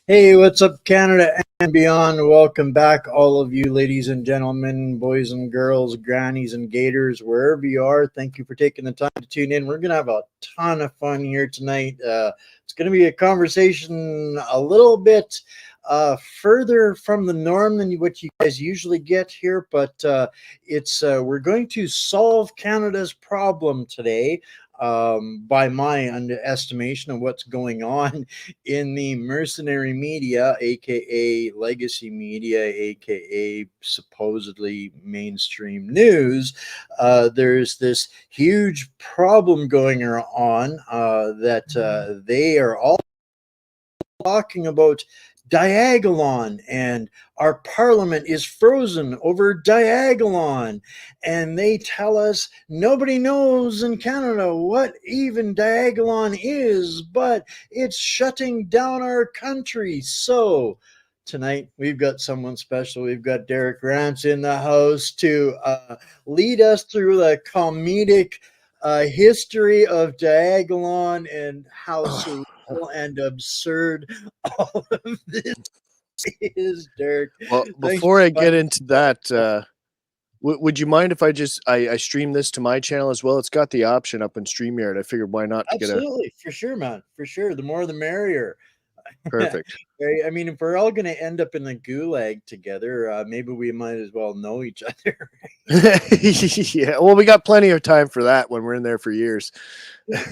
Hey, what's up, Canada and beyond? Welcome back, all of you ladies and gentlemen, boys and girls, grannies and gators, wherever you are. Thank you for taking the time to tune in. We're going to have a ton of fun here tonight. It's going to be a conversation a little bit further from the norm than what you guys usually get here, but we're going to solve Canada's problem today. By my estimation of what's going on in the mercenary media, aka legacy media, aka supposedly mainstream news, there's this huge problem going on that they are all talking about Diagalon, and our parliament is frozen over Diagalon, and they tell us nobody knows in Canada what even Diagalon is, but it's shutting down our country. So tonight we've got someone special. We've got Derek Rants in the house to lead us through the comedic history of Diagalon and how surreal and absurd all of this is, Derek. Well, Thanks before for I get into that, would you mind if I stream this to my channel as well? It's got the option up in StreamYard. I figured why not to get a absolutely, for sure, man, for sure. The more, the merrier. perfect. I mean, if we're all going to end up in the gulag together, maybe we might as well know each other. Yeah, well, we got plenty of time for that when we're in there for years.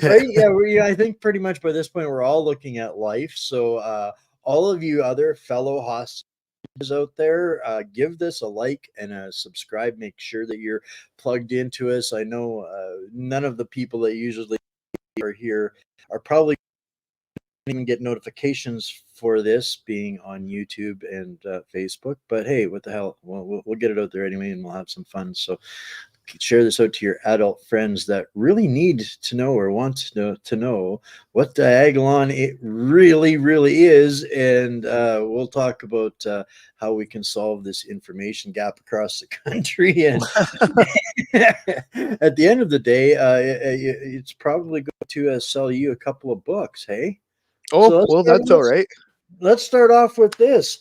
Right? Yeah, I think pretty much by this point we're all looking at life. So, all of you other fellow hostages out there, give this a like and a subscribe. Make sure that you're plugged into us. I know none of the people that usually are here are probably even get notifications for this being on YouTube and Facebook. But hey, what the hell? Well, we'll get it out there anyway, and we'll have some fun. So share this out to your adult friends that really need to know or want to know what Diagalon it really is, and we'll talk about how we can solve this information gap across the country. And at the end of the day, it's probably going to sell you a couple of books. Hey, so Oh, well, that's all right. let's start off with this,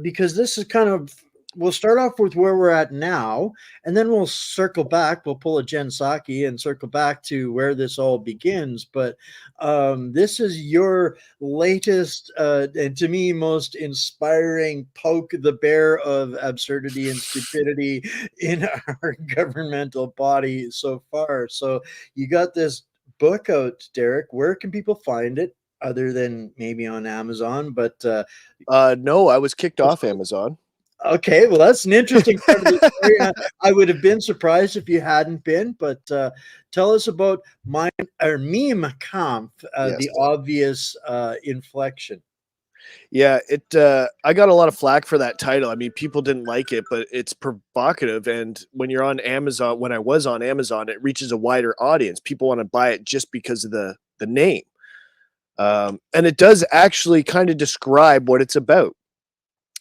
because this is kind of, we'll start off with where we're at now, and then we'll circle back. We'll pull a Jen Psaki and circle back to where this all begins. But this is your latest and to me most inspiring poke the bear of absurdity and stupidity in our governmental body so far. So you got this book out, Derek. Where can people find it other than maybe on Amazon? But No, I was kicked off Amazon. okay, well, that's an interesting part of the story. I would have been surprised if you hadn't been, but tell us about mime or meme Khampf, Yes. the obvious inflection. Yeah, I got a lot of flack for that title. I mean, people didn't like it, but it's provocative. And when you're on Amazon, when I was on Amazon, it reaches a wider audience. People want to buy it just because of the name. And it does actually kind of describe what it's about.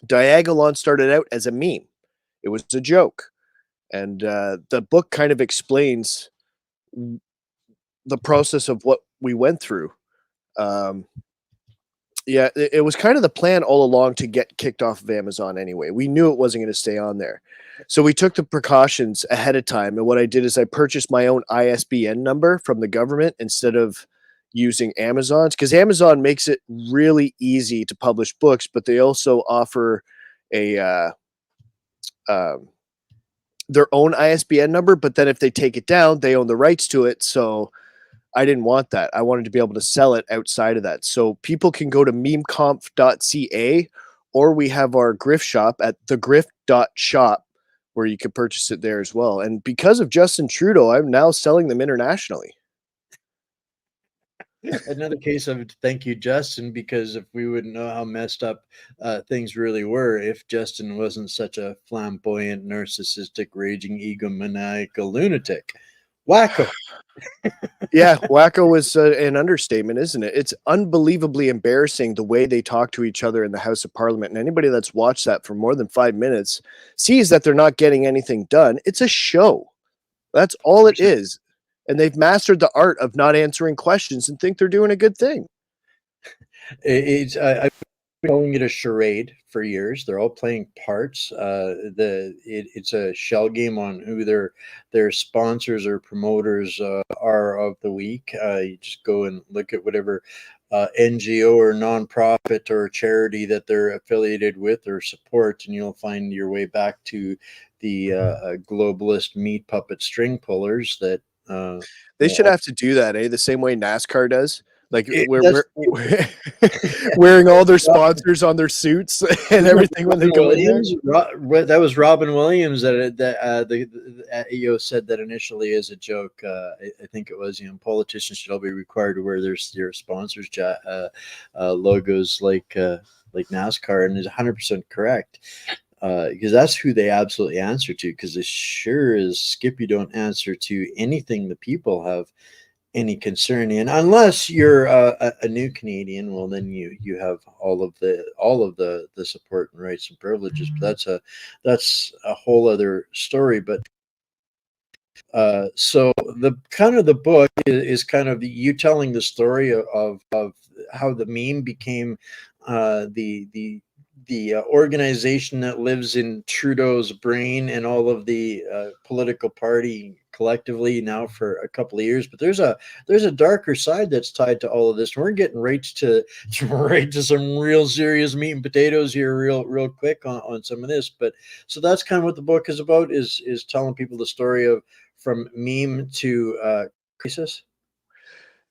Diagalon started out as a meme. It was a joke. And the book kind of explains the process of what we went through. Yeah, it was kind of the plan all along to get kicked off of Amazon anyway. We knew it wasn't going to stay on there. So we took the precautions ahead of time. And what I did is I purchased my own ISBN number from the government instead of using Amazon's, because Amazon makes it really easy to publish books, but they also offer a their own ISBN number. But then if they take it down, they own the rights to it. So I didn't want that. I wanted to be able to sell it outside of that. So people can go to memekhampf.ca, or we have our grift shop at thegrift.shop where you can purchase it there as well. And because of Justin Trudeau, I'm now selling them internationally. Another case of thank you, Justin, because if we wouldn't know how messed up things really were if Justin wasn't such a flamboyant, narcissistic, raging, egomaniacal lunatic. Wacko. Yeah, wacko is an understatement, isn't it? It's unbelievably embarrassing the way they talk to each other in the House of Parliament. And anybody that's watched that for more than 5 minutes sees that they're not getting anything done. It's a show. That's all it is. And they've mastered the art of not answering questions and think they're doing a good thing. I calling it a charade for years. They're all playing parts. It's a shell game on who their sponsors or promoters are of the week. You just go and look at whatever NGO or nonprofit or charity that they're affiliated with or support, and you'll find your way back to the globalist meat puppet string pullers that. They should have to do that, eh? The same way NASCAR does. Like That's we're wearing all their sponsors on their suits and everything when they go in there. That was Robin Williams said that initially as a joke. I think it was, politicians should all be required to wear their sponsors logos like NASCAR, and is 100% correct. Because that's who they absolutely answer to. Because as sure as Skip, you don't answer to anything the people have any concern in, unless you're a new Canadian. Well, then you have all of the support and rights and privileges. But that's a whole other story. But so the book is kind of you telling the story of how the meme became the organization that lives in Trudeau's brain and all of the political party collectively now for a couple of years. But there's a darker side that's tied to all of this. We're getting right to some real serious meat and potatoes here real quick on some of this. But so that's kind of what the book is about, is telling people the story of from meme to crisis.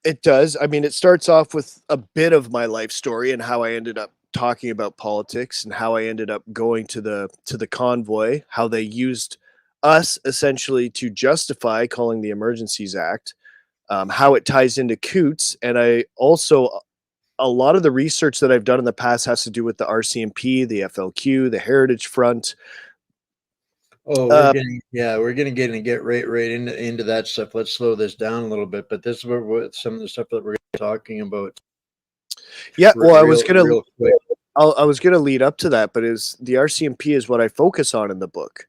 It does. I mean, it starts off with a bit of my life story and how I ended up talking about politics and how I ended up going to the convoy, how they used us essentially to justify calling the Emergencies Act, how it ties into Coots, and I also a lot of the research that I've done in the past has to do with the RCMP, the FLQ, the Heritage Front. Oh, we're gonna get right into that stuff. Let's slow this down a little bit. But this is what some of the stuff that we're talking about. Yeah, well, I was gonna lead up to that, but is the RCMP is what I focus on in the book,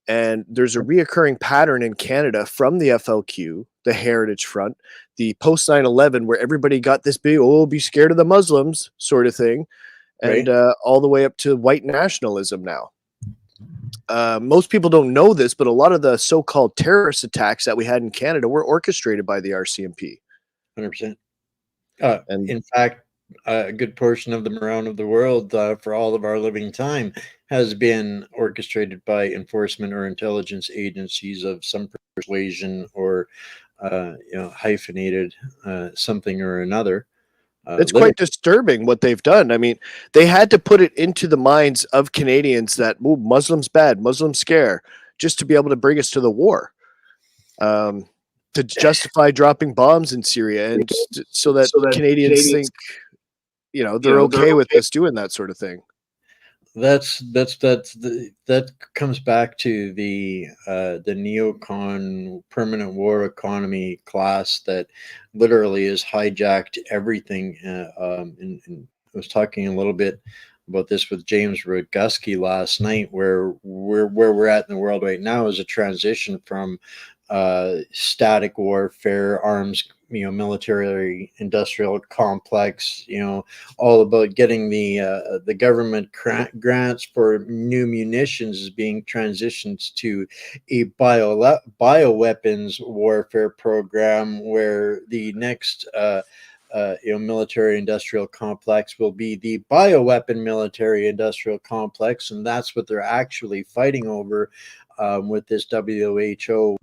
and there's a reoccurring pattern in Canada from the FLQ, the Heritage Front, the post 9/11, where everybody got this big be scared of the Muslims" sort of thing, and all the way up to white nationalism now. Most people don't know this, but a lot of the so-called terrorist attacks that we had in Canada were orchestrated by the RCMP. 100%. And in fact, a good portion of them around of the world for all of our living time has been orchestrated by enforcement or intelligence agencies of some persuasion or hyphenated something or another. it's quite disturbing what they've done. I mean, they had to put it into the minds of Canadians that Muslims bad, Muslims scare, just to be able to bring us to the war, to justify dropping bombs in Syria, and so that Canadians think, they're okay with us doing that sort of thing. That comes back to the neocon permanent war economy class that literally has hijacked everything. And I was talking a little bit about this with James Roguski last night, where we're at in the world right now is a transition from static warfare, arms, military industrial complex, all about getting the government grants for new munitions is being transitioned to a bioweapons warfare program where the next military industrial complex will be the bioweapon military industrial complex, and that's what they're actually fighting over with this WHO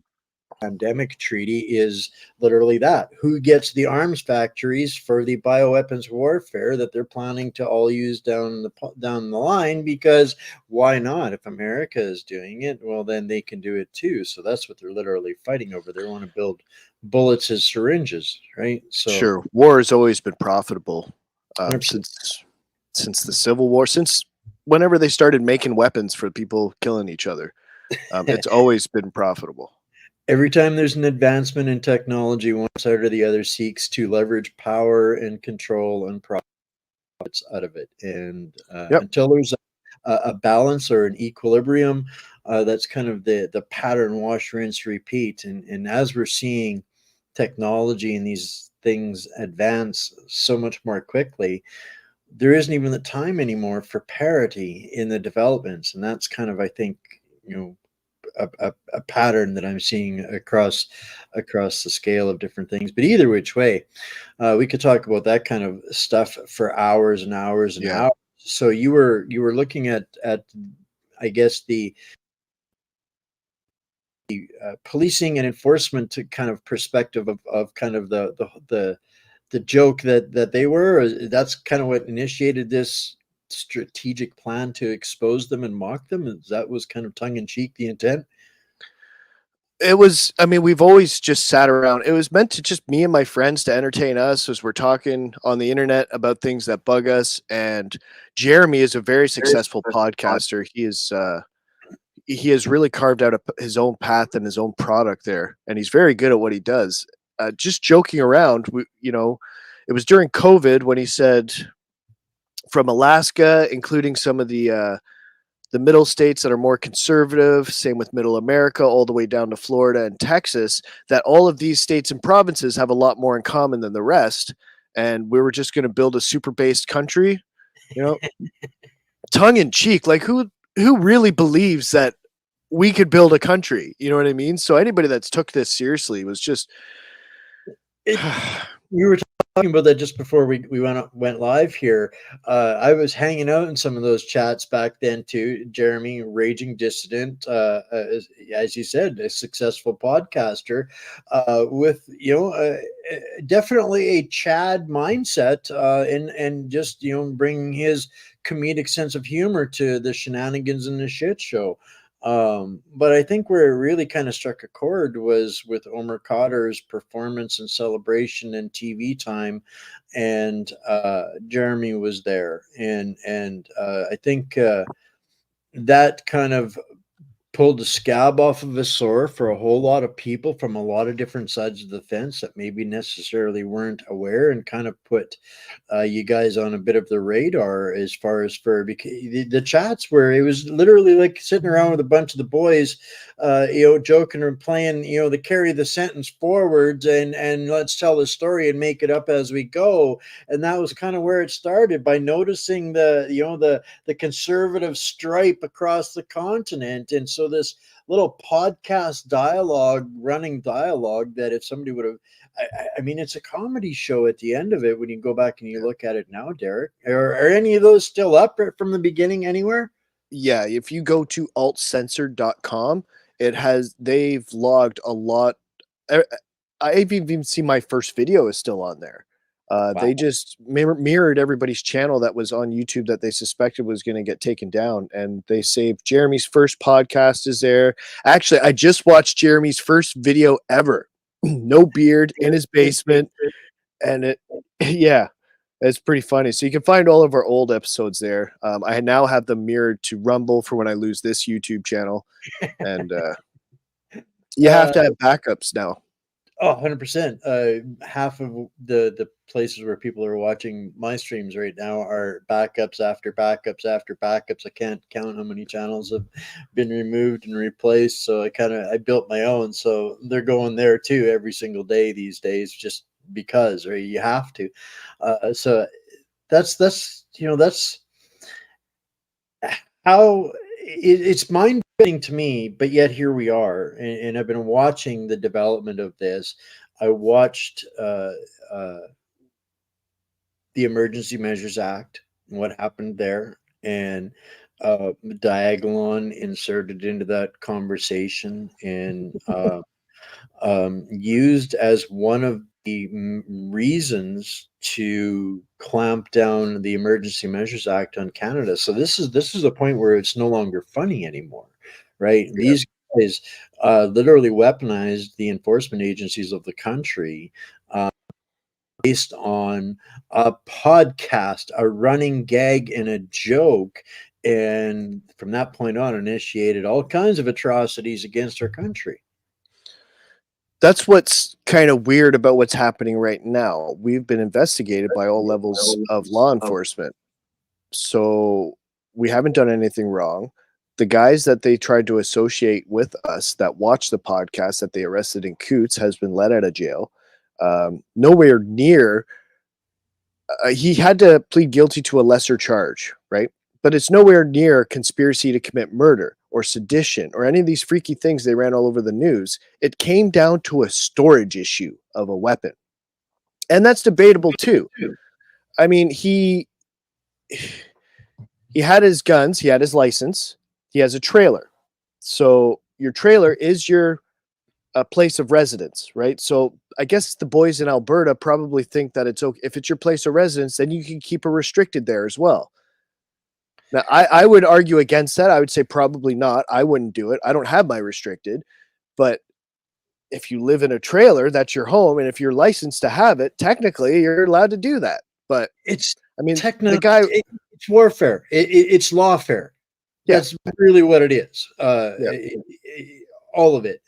pandemic treaty is literally that. Who gets the arms factories for the bioweapons warfare that they're planning to all use down the line? Because why not? If America is doing it, well, then they can do it too. So that's what they're literally fighting over. They want to build bullets as syringes, right? So sure, war has always been profitable since the Civil War, since whenever they started making weapons for people killing each other. It's always been profitable. Every time there's an advancement in technology, one side or the other seeks to leverage power and control and profits out of it. And until there's a balance or an equilibrium, that's kind of the pattern: wash, rinse, repeat. And as we're seeing technology and these things advance so much more quickly, there isn't even the time anymore for parity in the developments, and that's kind of, I think, you know, a pattern that I'm seeing across the scale of different things. But either which way, we could talk about that kind of stuff for hours and hours and Yeah. hours. So you were looking at I guess the policing and enforcement to kind of perspective of kind of the joke that they were. That's kind of what initiated this strategic plan to expose them and mock them. That was kind of tongue in cheek the intent. It was, I mean, we've always just sat around. It was meant to just me and my friends to entertain us as we're talking on the internet about things that bug us. And Jeremy is a very successful podcaster. He has really carved out his own path and his own product there, and he's very good at what he does. Just joking around, it was during COVID when he said from Alaska, including some of the middle states that are more conservative, same with middle America, all the way down to Florida and Texas, that all of these states and provinces have a lot more in common than the rest. And we were just going to build a super based country, you know, tongue in cheek. Like who really believes that we could build a country? You know what I mean? So anybody that's took this seriously was just It, we were talking about that just before we went live here. I was hanging out in some of those chats back then too. Jeremy, raging dissident, as you said, a successful podcaster, with definitely a Chad mindset, and just bringing his comedic sense of humor to the shenanigans and the shit show. But I think where it really kind of struck a chord was with Omer Khadr's performance and celebration and TV time, and Jeremy was there, and I think that kind of pulled the scab off of a sore for a whole lot of people from a lot of different sides of the fence that maybe necessarily weren't aware, and kind of put you guys on a bit of the radar as far as for, because the chats where it was literally like sitting around with a bunch of the boys, joking and playing, to carry the sentence forwards, and let's tell the story and make it up as we go. And that was kind of where it started, by noticing the conservative stripe across the continent. And so this little podcast running dialogue, that if somebody would have, I mean, it's a comedy show at the end of it when you go back and you look at it now, Derek. Are any of those still up from the beginning anywhere? yeah, if you go to altcensored.com, they've logged a lot. I've even seen my first video is still on there. Wow. They just mirrored everybody's channel that was on YouTube that they suspected was going to get taken down, and they saved Jeremy's first podcast is there. Actually, I just watched Jeremy's first video ever. No beard, in his basement, and yeah, it's pretty funny. So you can find all of our old episodes there. I now have them mirrored to Rumble for when I lose this YouTube channel, and you have to have backups now. Oh, 100%. Half of the places where people are watching my streams right now are backups after backups after backups. I can't count how many channels have been removed and replaced. So I built my own. So they're going there too every single day these days, just because, or you have to. So that's how it's mind bending to me, but yet here we are, and I've been watching the development of this. I watched the Emergency Measures Act and what happened there, and Diagalon inserted into that conversation, and used as one of the reasons to clamp down the Emergency Measures Act on Canada. So this is a point where it's no longer funny anymore, right? Yeah. These guys literally weaponized the enforcement agencies of the country, based on a podcast, a running gag, and a joke. And from that point on, initiated all kinds of atrocities against our country. That's what's kind of weird about what's happening right now. We've been investigated by all levels of law enforcement. So we haven't done anything wrong. The guys that they tried to associate with us that watched the podcast that they arrested in Coots has been let out of jail. Nowhere near he had to plead guilty to a lesser charge, right? But it's nowhere near conspiracy to commit murder or sedition or any of these freaky things they ran all over the news. It came down to a storage issue of a weapon. And that's debatable too. I mean, he had his guns, he had his license, he has a trailer. So your trailer is your place of residence, right? So I guess the boys in Alberta probably think that it's okay. If it's your place of residence, then you can keep it restricted there as well. Now, I would argue against that. I would say probably not. I wouldn't do it. I don't have my restricted. But if you live in a trailer, that's your home. And if you're licensed to have it, technically you're allowed to do that. But It's I mean, technically the guy, it's warfare. It's lawfare. Yeah. That's really what it is. Yeah. All of it,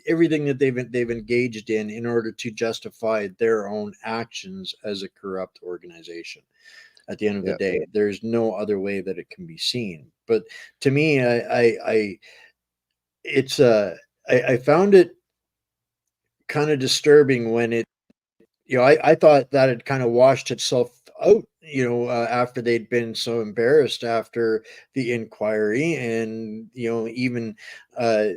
everything that they've engaged in order to justify their own actions as a corrupt organization. At the end of the day, there's no other way that it can be seen. But to me, I found it kind of disturbing when it, I thought that had kind of washed itself out, after they'd been so embarrassed after the inquiry. And, even, I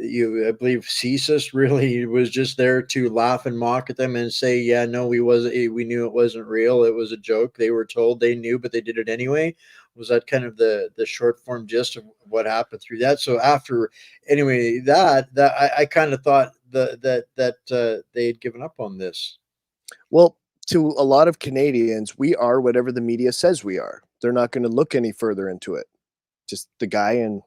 believe CSIS really was just there to laugh and mock at them and say, yeah, no, we knew it wasn't real. It was a joke. They were told, they knew, but they did it anyway. Was that kind of the short form gist of what happened through that? So after, anyway, that I kind of thought that they'd given up on this. well, to a lot of Canadians, we are whatever the media says we are. They're not going to look any further into it. Just the guy in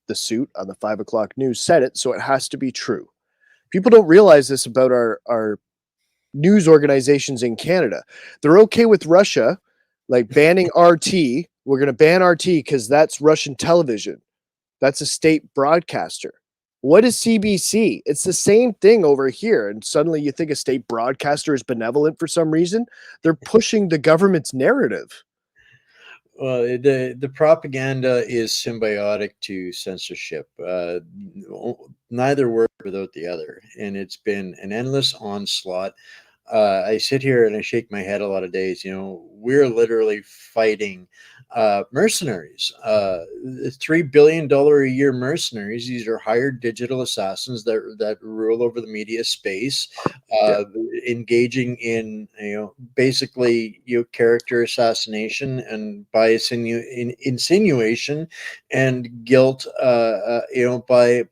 the suit on the 5 o'clock news said it, so it has to be true. People don't realize this about our news organizations in Canada. They're okay with Russia, like banning RT. We're going to ban RT because that's Russian television. That's a state broadcaster. What is CBC? It's the same thing over here. And suddenly you think a state broadcaster is benevolent for some reason. They're pushing the government's narrative. Well, the propaganda is symbiotic to censorship. Neither work without the other, and it's been an endless onslaught. I sit here and I shake my head a lot of days. We're literally fighting mercenaries, $3 billion a year mercenaries. These are hired digital assassins that rule over the media space, engaging in basically character assassination and by insinuation and guilt, by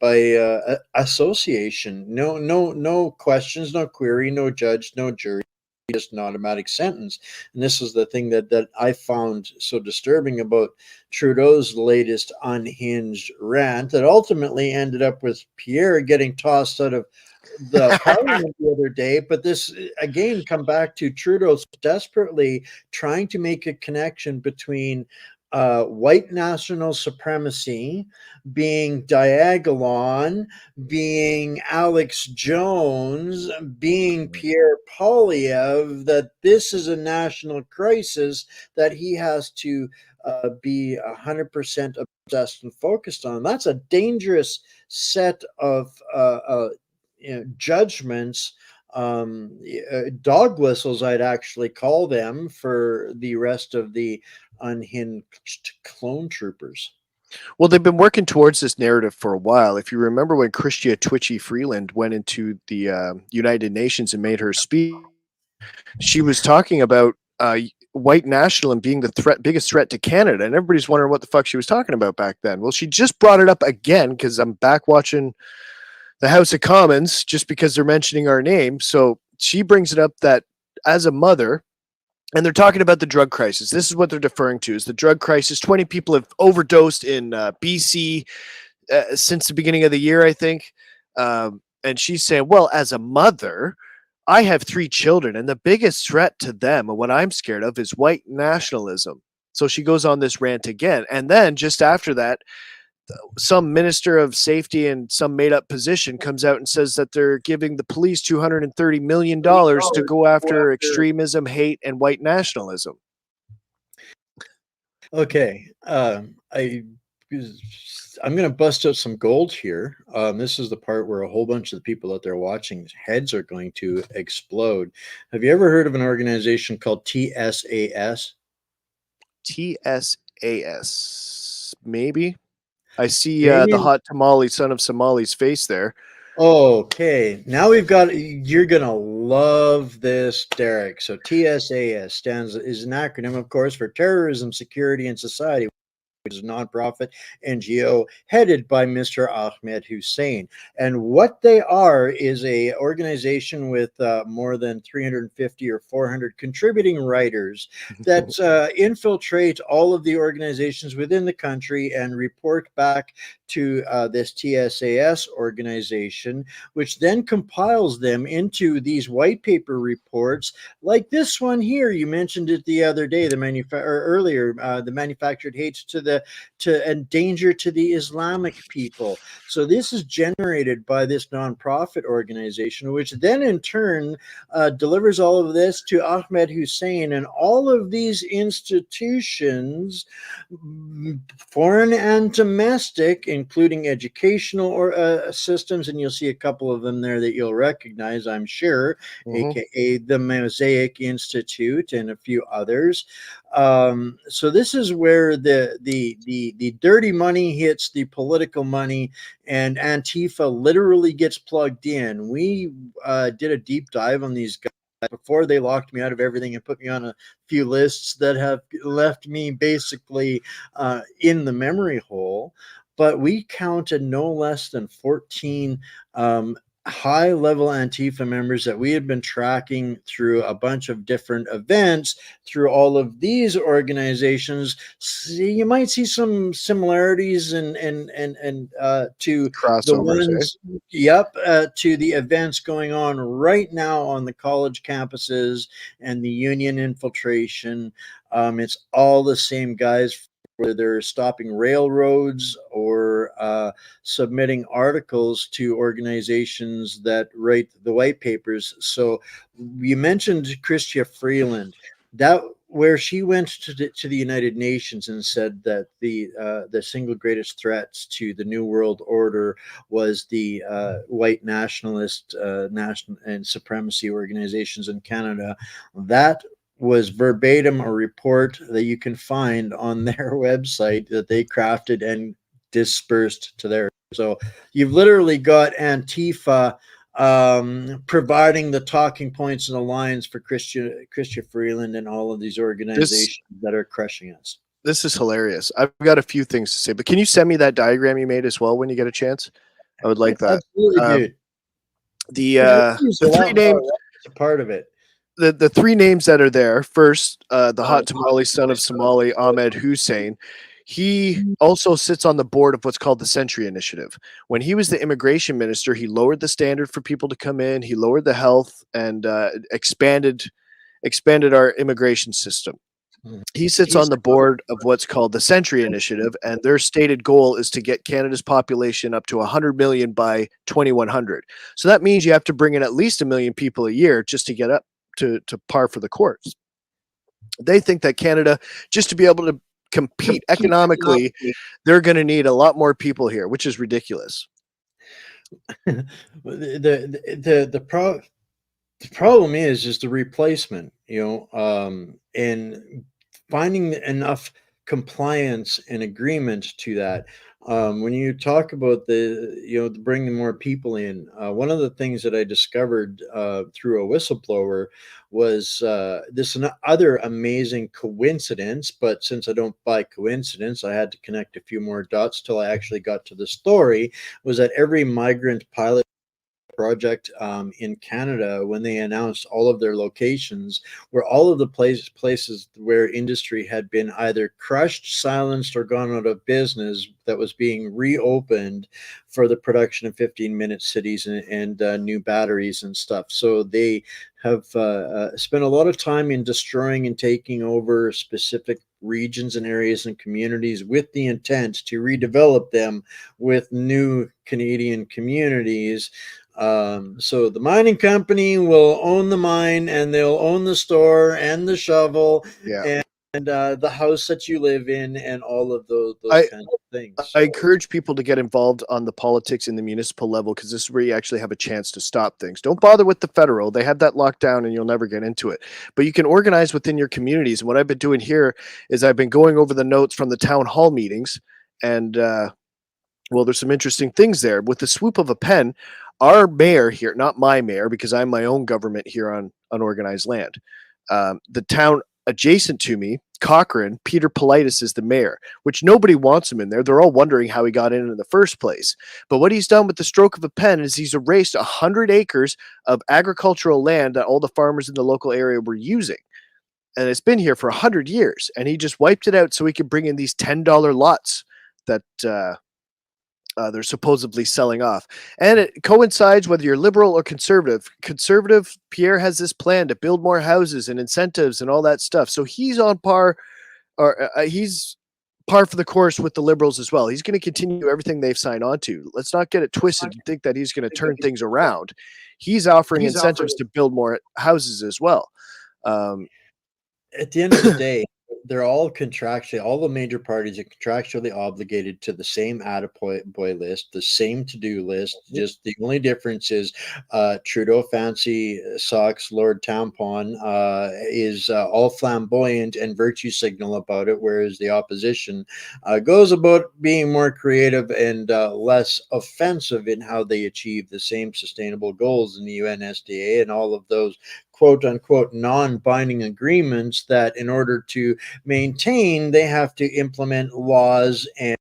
association. No questions, no query, no judge, no jury, just an automatic sentence. And this is the thing that I found so disturbing about Trudeau's latest unhinged rant that ultimately ended up with Pierre getting tossed out of the parliament the other day. But this again come back to Trudeau desperately trying to make a connection between white national supremacy, being Diagalon, being Alex Jones, being Pierre Poilievre, that this is a national crisis that he has to be 100% obsessed and focused on. That's a dangerous set of judgments, dog whistles, I'd actually call them, for the rest of the unhinged clone troopers. Well, they've been working towards this narrative for a while. If you remember when Chrystia Twitchy Freeland went into the United Nations and made her speech, she was talking about white nationalism being the biggest threat to Canada, and everybody's wondering what the fuck she was talking about back then. Well, she just brought it up again because I'm back watching the House of Commons just because they're mentioning our name. So she brings it up that as a mother, and they're talking about the drug crisis. This is what they're deferring to, is the drug crisis. 20 people have overdosed in BC since the beginning of the year, I think. And she's saying, well, as a mother, I have 3 children, and the biggest threat to them and what I'm scared of is white nationalism. So she goes on this rant again. And then just after that, some minister of safety in some made-up position comes out and says that they're giving the police $230 million to go after extremism, hate, and white nationalism. Okay, I I'm going to bust out some gold here. This is the part where a whole bunch of the people out there watching heads are going to explode. Have you ever heard of an organization called TSAS? TSAS, maybe. I see the Canadian. hot tamale son of Somali's face there. Okay, now we've got. You're gonna love this, Derek. So TSAS is an acronym, of course, for Terrorism, Security, and Society, which is a nonprofit NGO headed by Mr. Ahmed Hussein. And what they are is a organization with more than 350 or 400 contributing writers that infiltrate all of the organizations within the country and report back to this TSAS organization, which then compiles them into these white paper reports like this one here. You mentioned it the other day, the manufactured hates and danger to the Islamic people. So this is generated by this nonprofit organization, which then in turn delivers all of this to Ahmed Hussein, and all of these institutions, foreign and domestic, including educational or systems, and you'll see a couple of them there that you'll recognize, I'm sure, aka the Mosaic Institute and a few others. So this is where the dirty money hits the political money, and Antifa literally gets plugged in. We did a deep dive on these guys before they locked me out of everything and put me on a few lists that have left me basically in the memory hole. But we counted no less than 14 high-level Antifa members that we had been tracking through a bunch of different events through all of these organizations. You might see some similarities and to Crossovers, the ones, to the events going on right now on the college campuses and the union infiltration. It's all the same guys, whether they're stopping railroads or submitting articles to organizations that write the white papers. So you mentioned Chrystia Freeland, that where she went to the United Nations and said that the single greatest threats to the New World Order was the white nationalist national and supremacy organizations in Canada. That was verbatim a report that you can find on their website that they crafted and dispersed to there. So you've literally got Antifa providing the talking points and the lines for Chrystia Freeland and all of these organizations that are crushing us. This is hilarious. I've got a few things to say, but can you send me that diagram you made as well when you get a chance? I would like that. Absolutely, dude. The three names, a part of it. The three names that are there. First, the hot tamale son of Somali, Ahmed Hussein. He also sits on the board of what's called the Century Initiative. When he was the immigration minister, he lowered the standard for people to come in. He lowered the health and expanded our immigration system. He sits on the board of what's called the Century Initiative, and their stated goal is to get Canada's population up to 100 million by 2100. So that means you have to bring in at least 1 million people a year just to get up to par for the course. They think that Canada, just to be able to compete economically, they're going to need a lot more people here, which is ridiculous. The problem is just the replacement, and finding enough compliance and agreement to that. When you talk about bringing more people in, one of the things that I discovered through a whistleblower was this other amazing coincidence. But since I don't buy coincidence, I had to connect a few more dots till I actually got to the story. Was that every migrant pilot project in Canada, when they announced all of their locations, were all of the places where industry had been either crushed, silenced, or gone out of business, that was being reopened for the production of 15-minute cities and new batteries and stuff. So they have spent a lot of time in destroying and taking over specific regions and areas and communities with the intent to redevelop them with new Canadian communities. So the mining company will own the mine, and they'll own the store and the shovel. Yeah. And the house that you live in, and all of those I kinds of things. I So, encourage people to get involved on the politics in the municipal level because this is where you actually have a chance to stop things. Don't bother with the federal; they have that locked down, and you'll never get into it. But you can organize within your communities. And what I've been doing here is I've been going over the notes from the town hall meetings, and well, there's some interesting things there. With the swoop of a pen, our mayor here, not my mayor, because I'm my own government here on unorganized land, the town adjacent to me, Cochrane, Peter Politis is the mayor, which nobody wants him in there. They're all wondering how he got in the first place. But what he's done with the stroke of a pen is he's erased 100 acres of agricultural land that all the farmers in the local area were using. And it's been here for 100 years. And he just wiped it out so he could bring in these $10 lots that they're supposedly selling off. And it coincides whether you're liberal or conservative. Conservative, Pierre has this plan to build more houses and incentives and all that stuff. So he's on par, or he's par for the course with the liberals as well. He's going to continue everything they've signed on to. Let's not get it twisted and think that he's going to turn things around. He's offering incentives to build more houses as well. at the end of the day, they're all contractually, all the major parties are contractually obligated to the same attaboy list, the same to-do list. Just the only difference is Trudeau fancy socks, Lord Tampon is all flamboyant and virtue signal about it, whereas the opposition goes about being more creative and less offensive in how they achieve the same sustainable goals in the UNSDA and all of those quote unquote non-binding agreements that in order to maintain, they have to implement laws and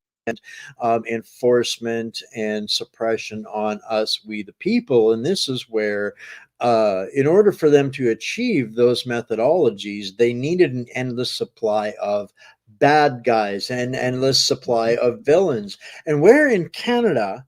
enforcement and suppression on us, we the people. And this is where in order for them to achieve those methodologies, they needed an endless supply of bad guys and endless supply of villains. And where in Canada,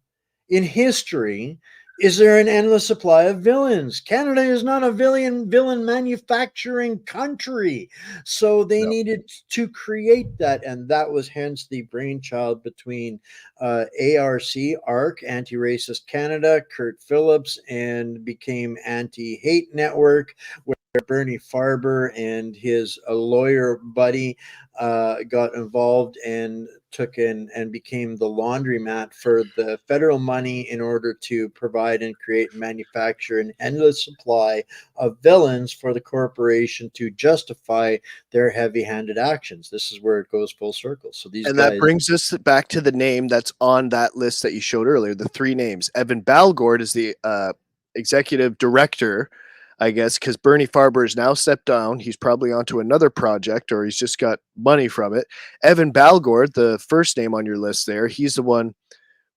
in history, is there an endless supply of villains? Canada is not a villain manufacturing country. So they needed to create that. And that was hence the brainchild between ARC, Anti-Racist Canada, Kurt Phillips, and became Anti-Hate Network, where Bernie Farber and his lawyer buddy got involved and took in and became the laundromat for the federal money in order to provide and create and manufacture an endless supply of villains for the corporation to justify their heavy-handed actions. This is where it goes full circle. So these And guys, that brings us back to the name that's on that list that you showed earlier, the three names. Evan Balgord is the executive director, I guess, because Bernie Farber has now stepped down. He's probably onto another project or he's just got money from it. Evan Balgord, the first name on your list there, he's the one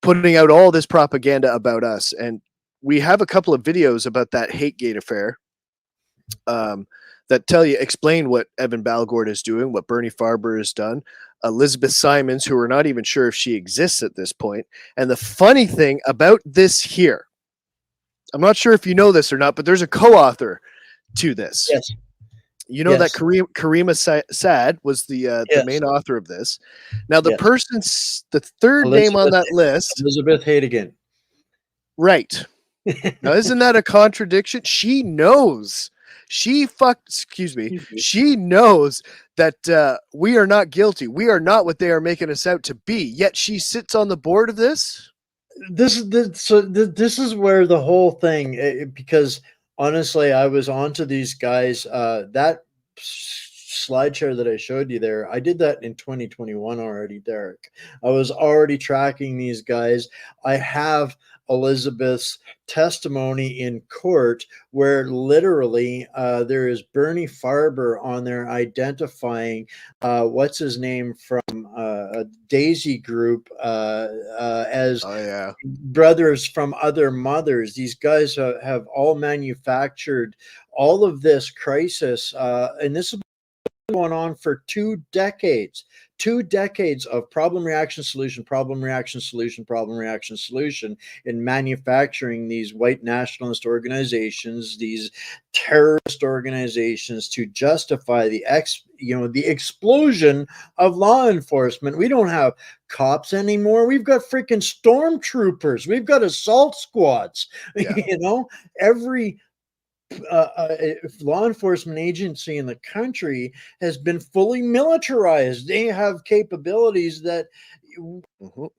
putting out all this propaganda about us. And we have a couple of videos about that Hategate affair that explain what Evan Balgord is doing, what Bernie Farber has done. Elizabeth Simons, who we're not even sure if she exists at this point. And the funny thing about this here, I'm not sure if you know this or not, but there's a co-author to this. yes, You know that Karima Saad was the main author of this. Now the the third name on that list, Elizabeth Haitigan. right? Now isn't that a contradiction? She knows. She knows that we are not guilty. We are not what they are making us out to be. Yet she sits on the board of this. This is where the whole thing, because honestly, I was onto these guys. That slideshare that I showed you there, I did that in 2021 already, Derek. I was already tracking these guys. I have Elizabeth's testimony in court where literally there is Bernie Farber on there identifying what's his name from a Daisy Group as brothers from other mothers. These guys have all manufactured all of this crisis, and this has been going on for 2 decades. 2 decades of problem, reaction, solution, problem, reaction, solution, problem, reaction, solution in manufacturing these white nationalist organizations, these terrorist organizations to justify the explosion of law enforcement. We don't have cops anymore. We've got freaking stormtroopers. We've got assault squads. Yeah. Every law enforcement agency in the country has been fully militarized. They have capabilities that Mhm.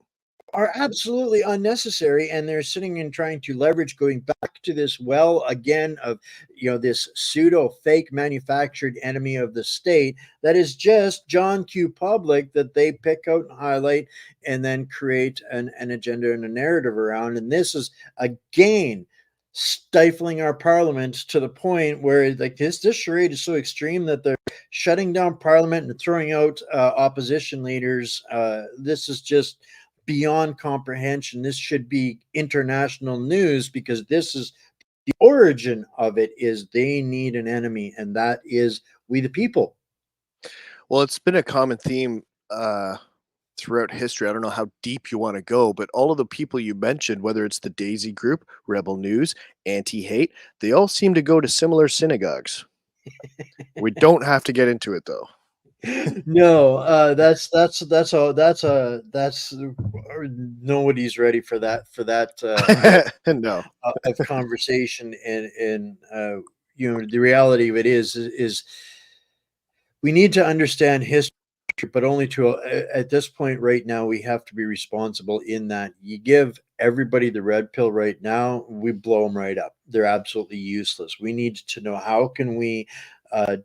are absolutely unnecessary, and they're sitting and trying to leverage, going back to this well again of this pseudo fake manufactured enemy of the state that is just John Q. Public, that they pick out and highlight and then create an agenda and a narrative around. And this is again stifling our parliament to the point where, like, this charade is so extreme that they're shutting down parliament and throwing out opposition leaders. This is just beyond comprehension. This should be international news, because this is the origin of it. Is they need an enemy, and that is we the people. Well, it's been a common theme throughout history. I don't know how deep you want to go, but all of the people you mentioned, whether it's the Daisy Group, Rebel News, Anti-Hate, they all seem to go to similar synagogues. We don't have to get into it though. No, that's nobody's ready for that No. of conversation. And the reality of it is we need to understand history, but only to at this point right now. We have to be responsible in that you give everybody the red pill right now, we blow them right up. They're absolutely useless. We need to know, how can we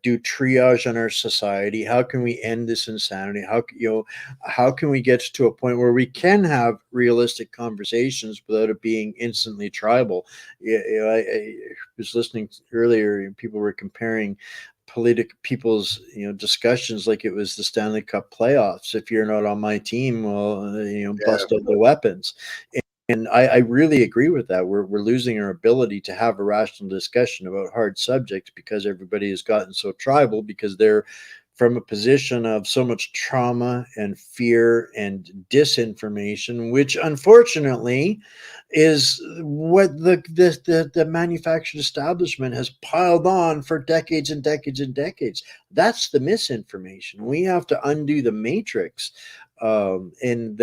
do triage in our society? How can we end this insanity? How can we get to a point where we can have realistic conversations without it being instantly tribal? I was listening earlier, and people were comparing people's discussions like it was the Stanley Cup playoffs. If you're not on my team, well, bust out the weapons. And I really agree with that. We're losing our ability to have a rational discussion about hard subjects, because everybody has gotten so tribal, because they're from a position of so much trauma and fear and disinformation, which unfortunately is what the manufactured establishment has piled on for decades and decades and decades. That's the misinformation. We have to undo the matrix, and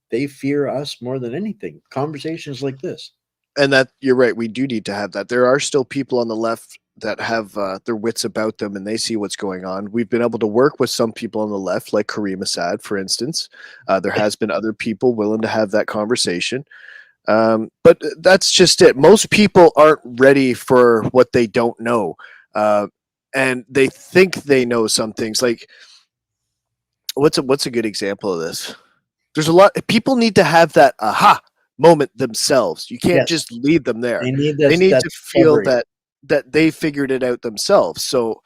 they fear us more than anything. Conversations like this. And that, you're right, we do need to have that. There are still people on the left that have their wits about them, and they see what's going on. We've been able to work with some people on the left, like Kareem Assad, for instance. There has been other people willing to have that conversation. But that's just it. Most people aren't ready for what they don't know. And they think they know some things. Like, what's a good example of this? There's a lot. People need to have that aha moment themselves. You can't Yes, just lead them there. they need They need that to feel discovery. that they figured it out themselves. So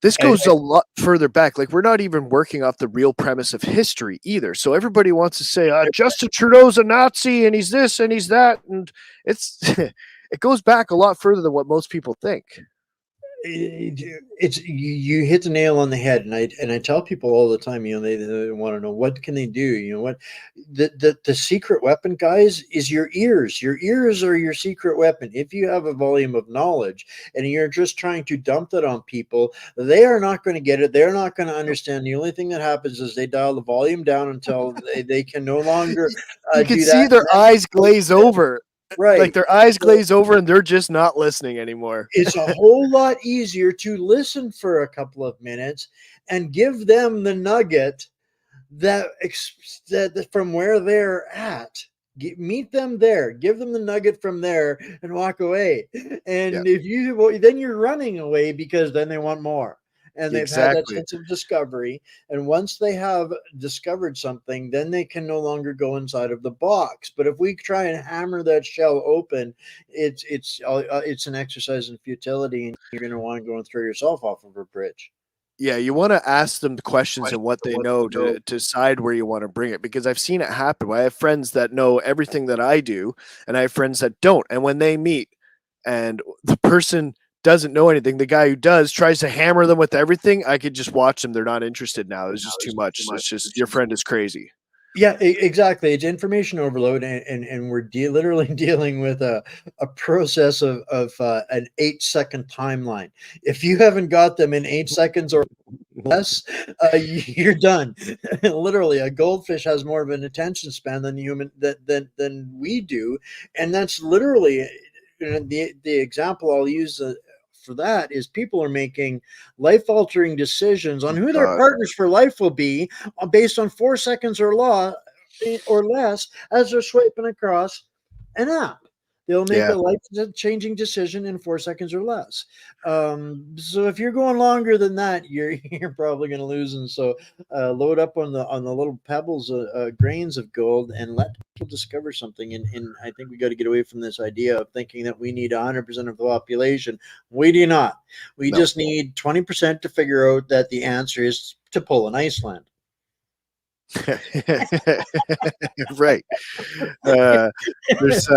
this I, goes a lot further back. Like, we're not even working off the real premise of history either. So everybody wants to say Justin Trudeau's a Nazi and he's this and he's that, and it's it goes back a lot further than what most people think. it's you hit the nail on the head. And I tell people all the time, they want to know, what can they do. What the secret weapon, guys, is your ears. Your ears are your secret weapon. If you have a volume of knowledge and you're just trying to dump that on people, they are not going to get it. They're not going to understand. The only thing that happens is they dial the volume down until they can no longer You can do see that. their eyes glaze over. Like, Right. their eyes So glaze over and they're just not listening anymore. it's a whole lot easier to listen for a couple of minutes and give them the nugget that from where they're at. Meet them there, give them the nugget from there, and walk away. Yeah, And if you then you're running away, because then they want more, and they've had that exactly. sense of discovery. And once they have discovered something, then they can no longer go inside of the box. But if we try and hammer that shell open, it's an exercise in futility, and you're going to want to go and throw yourself off of a bridge. Yeah, you want to ask them the questions and what they know to decide where you want to bring it, because I've seen it happen. I have friends that know everything that I do, and I have friends that don't. And when they meet and the person doesn't know anything, the guy who does tries to hammer them with everything, I could just watch them. They're not interested now. It's just too much. It's just, your friend is crazy. Yeah, exactly. It's information overload, and we're literally dealing with a process of an 8-second timeline. If you haven't got them in 8 seconds or less, you're done. Literally, a goldfish has more of an attention span than we do, and that's literally the example I'll use for that is people are making life-altering decisions on who their God. partners for life will be based on 4 seconds or less as they're swiping across an app. They'll make Yeah. a life-changing decision in 4 seconds or less. So if you're going longer than that, you're probably going to lose. And so load up on the little pebbles, grains of gold, and let people discover something. And I think we got to get away from this idea of thinking that we need 100% of the population. We do not. We No. just need 20% to figure out that the answer is to pull an Iceland. Right. There's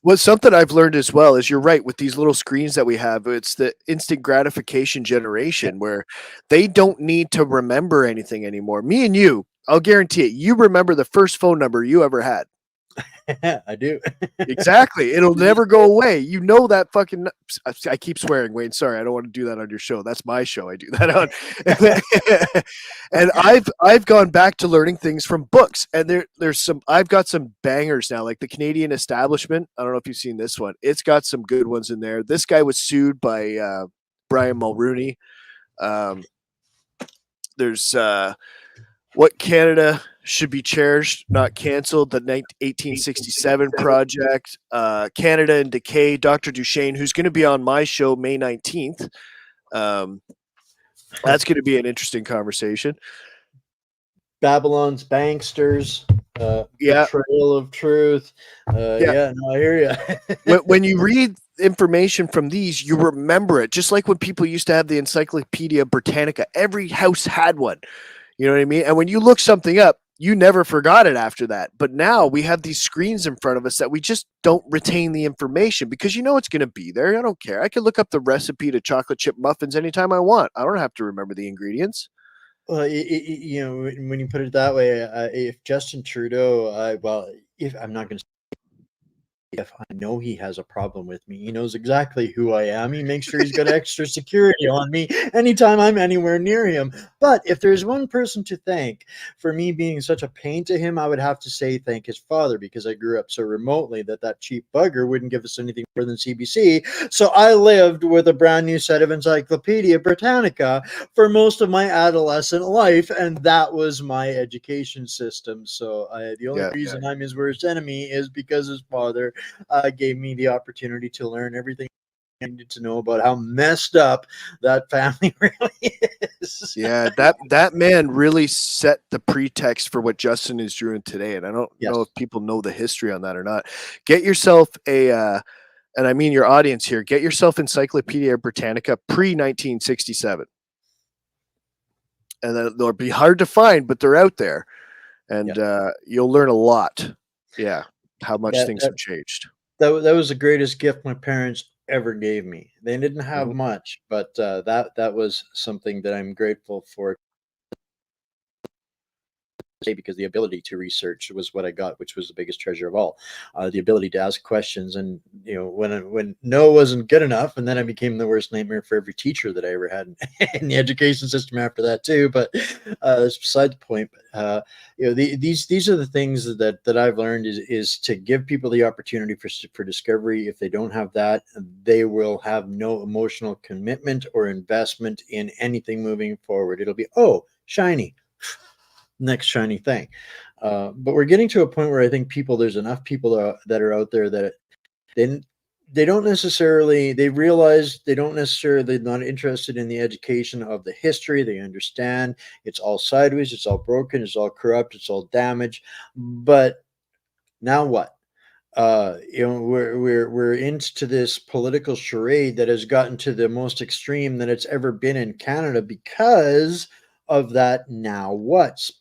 well, something I've learned as well is you're right with these little screens that we have. It's the instant gratification generation where they don't need to remember anything anymore. Me and you, I'll guarantee it. You remember the first phone number you ever had. I do. Exactly. It'll never go away. You know that fucking. I keep swearing, Wayne. Sorry, I don't want to do that on your show. That's my show. I do that on. And I've gone back to learning things from books, and there's some. I've got some bangers now, like the Canadian Establishment. I don't know if you've seen this one. It's got some good ones in there. This guy was sued by Brian Mulrooney. There's What Canada Should Be Cherished, Not Cancelled, the 1867 Project, Canada in Decay, Dr. Duchesne, who's going to be on my show May 19th. That's going to be an interesting conversation. Babylon's Banksters, Yeah. Betrayal of Truth. Yeah, no, I hear you. When you read information from these, you remember it. Just like when people used to have the Encyclopedia Britannica, every house had one. You know what I mean? And when you look something up, you never forgot it after that. But now we have these screens in front of us that we just don't retain the information because you know it's going to be there. I don't care. I can look up the recipe to chocolate chip muffins anytime I want. I don't have to remember the ingredients. Well, you know, when you put it that way, if Justin Trudeau, if I'm not going to, if I know he has a problem with me, he knows exactly who I am. He makes sure he's got extra security on me anytime I'm anywhere near him. But if there's one person to thank for me being such a pain to him, I would have to say thank his father, because I grew up so remotely that cheap bugger wouldn't give us anything more than CBC. So I lived with a brand new set of Encyclopedia Britannica for most of my adolescent life, and that was my education system. So the only reason I'm his worst enemy is because his father gave me the opportunity to learn everything I needed to know about how messed up that family really is. Yeah, that man really set the pretext for what Justin is doing today. And I don't know if people know the history on that or not. Get yourself and I mean your audience here, get yourself Encyclopedia Britannica pre-1967. And they'll be hard to find, but they're out there. And you'll learn a lot. Yeah, how much things have changed. That was the greatest gift my parents ever gave me. They didn't have much, but that was something that I'm grateful for, because the ability to research was what I got, which was the biggest treasure of all. The ability to ask questions, and when no wasn't good enough, and then I became the worst nightmare for every teacher that I ever had in the education system after that too. But that's beside the point. But these are the things that I've learned is to give people the opportunity for discovery. If they don't have that, they will have no emotional commitment or investment in anything moving forward. It'll be, oh, shiny, next shiny thing. But we're getting to a point where I think there's enough people that are out there that they don't necessarily, they realize they're not interested in the education of the history. They understand it's all sideways, it's all broken, it's all corrupt, it's all damaged. But now what? We're into this political charade that has gotten to the most extreme that it's ever been in Canada because of that. Now what's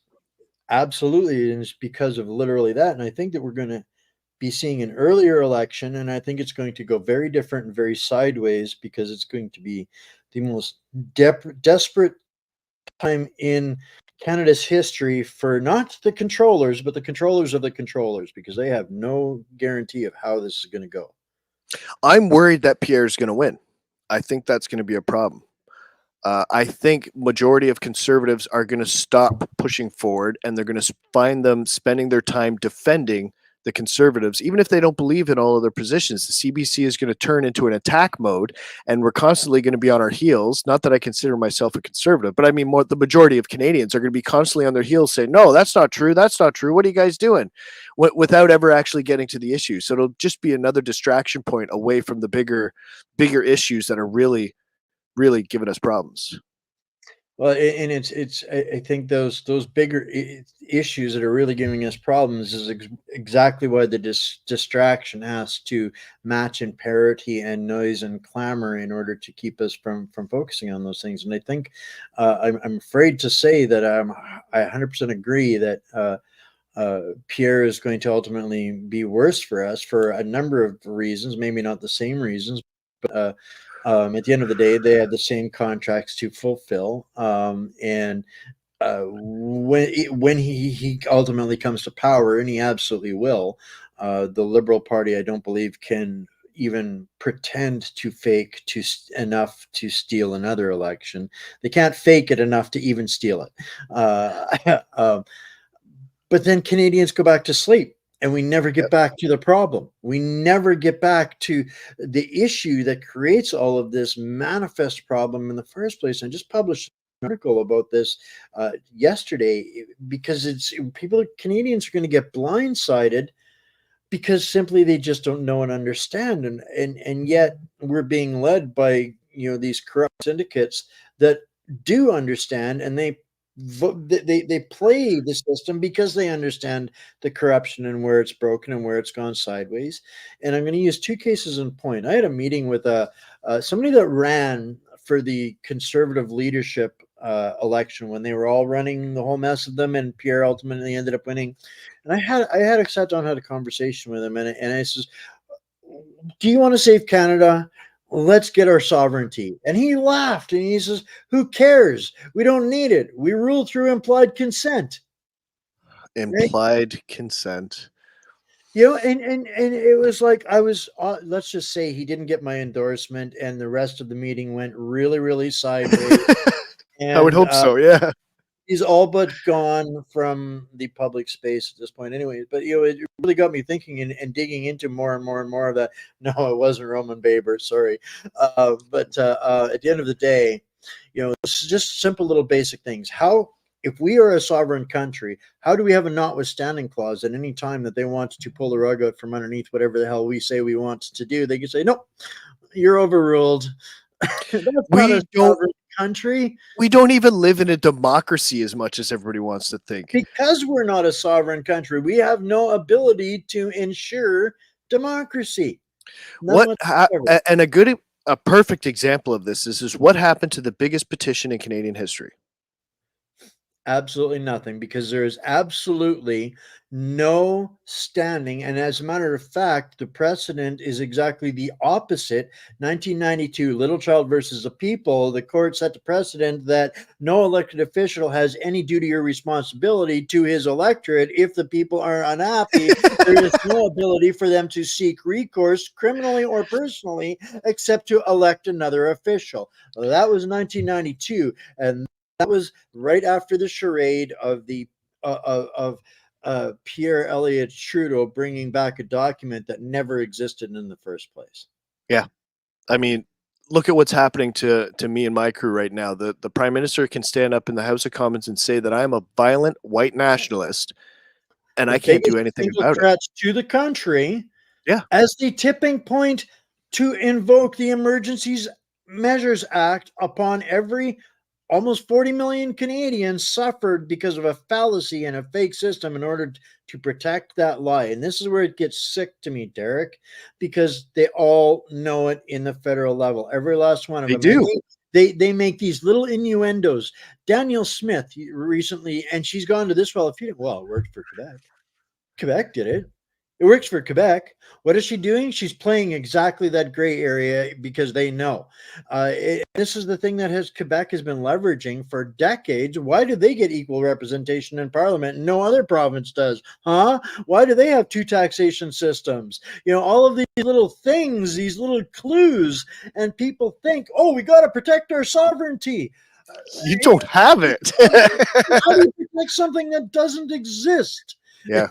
absolutely, and it's because of literally that. And I think that we're going to be seeing an earlier election, and I think it's going to go very different and very sideways, because it's going to be the most desperate time in Canada's history for not the controllers, but the controllers of the controllers, because they have no guarantee of how this is going to go. I'm worried that Pierre is going to win. I think that's going to be a problem. I think majority of conservatives are going to stop pushing forward, and they're going to find them spending their time defending the Conservatives, even if they don't believe in all of their positions, the CBC is going to turn into an attack mode, and we're constantly going to be on our heels. Not that I consider myself a conservative, but I mean, the majority of Canadians are going to be constantly on their heels saying, no, that's not true. That's not true. What are you guys doing? Without ever actually getting to the issue. So it'll just be another distraction point away from the bigger issues that are really giving us problems. Well, and I think those bigger issues that are really giving us problems is exactly why the distraction has to match in parity and noise and clamor in order to keep us from focusing on those things. And I think I'm afraid to say that I 100% agree that Pierre is going to ultimately be worse for us for a number of reasons, maybe not the same reasons, but at the end of the day, they have the same contracts to fulfill. And when he ultimately comes to power, and he absolutely will, the Liberal Party, I don't believe, can even pretend to fake enough to steal another election. They can't fake it enough to even steal it. But then Canadians go back to sleep, and we never get back to the problem. We never get back to the issue that creates all of this manifest problem in the first place. I just published an article about this yesterday, because Canadians are going to get blindsided because simply they just don't know and understand, and yet we're being led by these corrupt syndicates that do understand, and they play the system because they understand the corruption and where it's broken and where it's gone sideways. And I'm going to use two cases in point. I had a meeting with somebody that ran for the Conservative leadership election when they were all running, the whole mess of them, and Pierre ultimately ended up winning. And I had sat down, had a conversation with him, and I says, "Do you want to save Canada? Let's get our sovereignty." And he laughed and he says, "Who cares? We don't need it. We rule through implied consent." Implied consent. And it was like, I was, let's just say he didn't get my endorsement, and the rest of the meeting went really, really sideways. I would hope so, yeah. He's all but gone from the public space at this point anyway. But it really got me thinking and digging into more and more and more of that. No, it wasn't Roman Baber, sorry. But at the end of the day, it's just simple little basic things. If we are a sovereign country, how do we have a notwithstanding clause at any time that they want to pull the rug out from underneath whatever the hell we say we want to do? They can say, "No, you're overruled." That's not a sovereign country. We don't even live in a democracy as much as everybody wants to think. Because we're not a sovereign country, we have no ability to ensure democracy. And a perfect example of this is what happened to the biggest petition in Canadian history. Absolutely nothing, because there is absolutely no standing. And as a matter of fact, the precedent is exactly the opposite. 1992, Little Child versus the People, the court set the precedent that no elected official has any duty or responsibility to his electorate. If the people are unhappy, there is no ability for them to seek recourse, criminally or personally, except to elect another official. Well, that was 1992. And that was right after the charade of Pierre Elliott Trudeau bringing back a document that never existed in the first place. Yeah, I mean, look at what's happening to me and my crew right now. The Prime Minister can stand up in the House of Commons and say that I'm a violent white nationalist, and I can't do anything about it. To the country, yeah, as the tipping point to invoke the Emergencies Measures Act upon every. Almost 40 million Canadians suffered because of a fallacy and a fake system in order to protect that lie. And this is where it gets sick to me, Derek, because they all know it in the federal level. Every last one of them. They do. They make these little innuendos. Danielle Smith recently, and she's gone to this it worked for Quebec. Quebec did it. It works for Quebec. What is she doing? She's playing exactly that gray area because they know. This is the thing that Quebec has been leveraging for decades. Why do they get equal representation in Parliament and no other province does? Huh? Why do they have two taxation systems? All of these little things, these little clues, and people think, oh, we got to protect our sovereignty. You don't have it. How do you protect something that doesn't exist? Yeah.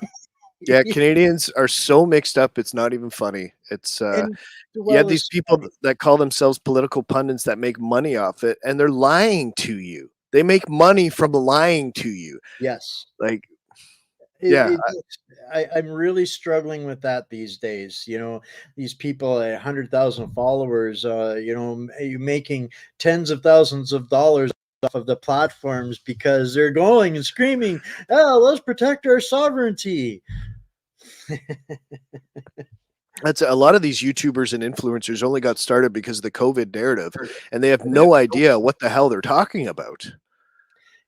Yeah, Canadians are so mixed up, it's not even funny. It's And you have well, these it's people that call themselves political pundits that make money off it, and they're lying to you. They make money from lying to you. yes. Like, It, yeah, it, I'm really struggling with that these days. You know, these people at 100,000 followers, you know, making tens of thousands of dollars off of the platforms because they're going and screaming, "Oh, let's protect our sovereignty." that's a lot of these YouTubers and influencers only got started because of the COVID narrative, and they have no idea what the hell they're talking about.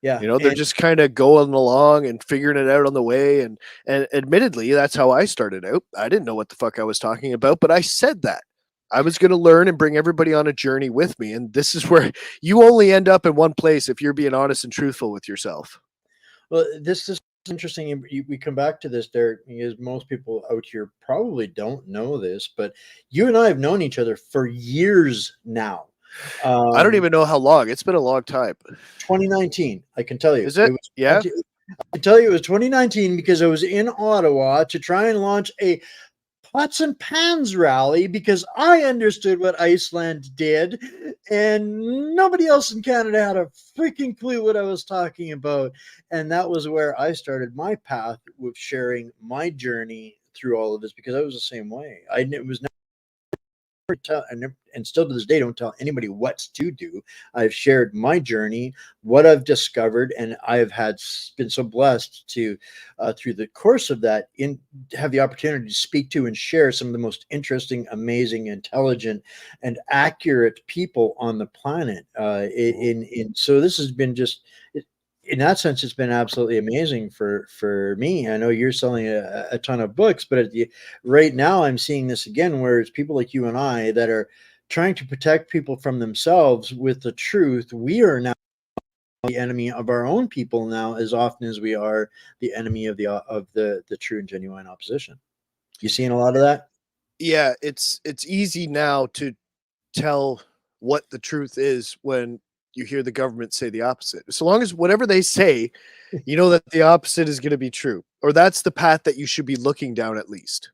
Yeah, You know, they're and just kind of going along and figuring it out on the way. And admittedly, that's how I started out. I didn't know what the fuck I was talking about, but I said that. I was going to learn and bring everybody on a journey with me. And this is where you only end up in one place if you're being honest and truthful with yourself. well, this is interesting. We come back to this, Derek, because most people out here probably don't know this, but you and I have known each other for years now. I don't Um, even know how long. It's been a long time. 2019, I can tell you. Is it? Yeah. I can tell you it was 2019 because I was in Ottawa to try and launch a pots and pans rally because I understood what Iceland did, and nobody else in Canada had a freaking clue what I was talking about. And that was where I started my path with sharing my journey through all of this because I was the same way. It was tell and still to this day don't tell anybody what to do. I've shared my journey, what I've discovered, and I've been so blessed to through the course of that have the opportunity to speak to and share some of the most interesting, amazing, intelligent, and accurate people on the planet. So this has been just in that sense, it's been absolutely amazing for me. I know you're selling a ton of books, but right now I'm seeing this again, where it's people like you and I that are trying to protect people from themselves with the truth. We are now the enemy of our own people now, as often as we are the enemy of the true and genuine opposition. You seeing a lot of that? Yeah. It's easy now to tell what the truth is when you hear the government say the opposite. So long as whatever they say, you know that the opposite is going to be true, or that's the path that you should be looking down at least.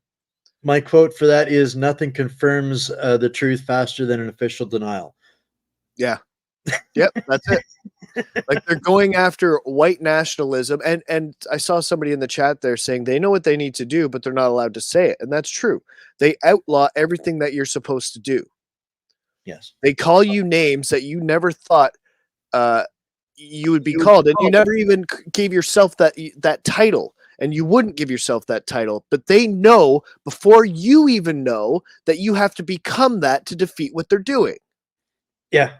My quote for that is nothing confirms the truth faster than an official denial. Yeah. Yep. That's it. Like they're going after white nationalism. And I saw somebody in the chat there saying they know what they need to do, but they're not allowed to say it. And that's true. They outlaw everything that you're supposed to do. Yes. They call you names that you never thought uh, you would be called, and you never even gave yourself that title, and you wouldn't give yourself that title. But they know before you even know that you have to become that to defeat what they're doing. Yeah.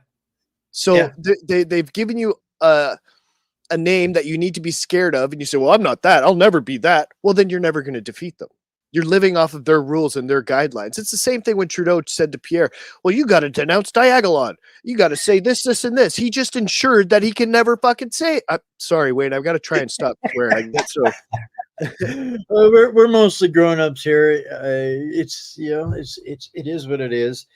So they've given you a name that you need to be scared of, and you say, "Well, I'm not that. I'll never be that." Well, then you're never going to defeat them. You're living off of their rules and their guidelines. It's the same thing when Trudeau said to Pierre, "Well, you got to denounce Diagalon. You got to say this, this, and this." He just ensured that he can never fucking say it. Sorry, Wayne. I've got to try and stop swearing. I get so. We're mostly grown-ups here. It's it is what it is.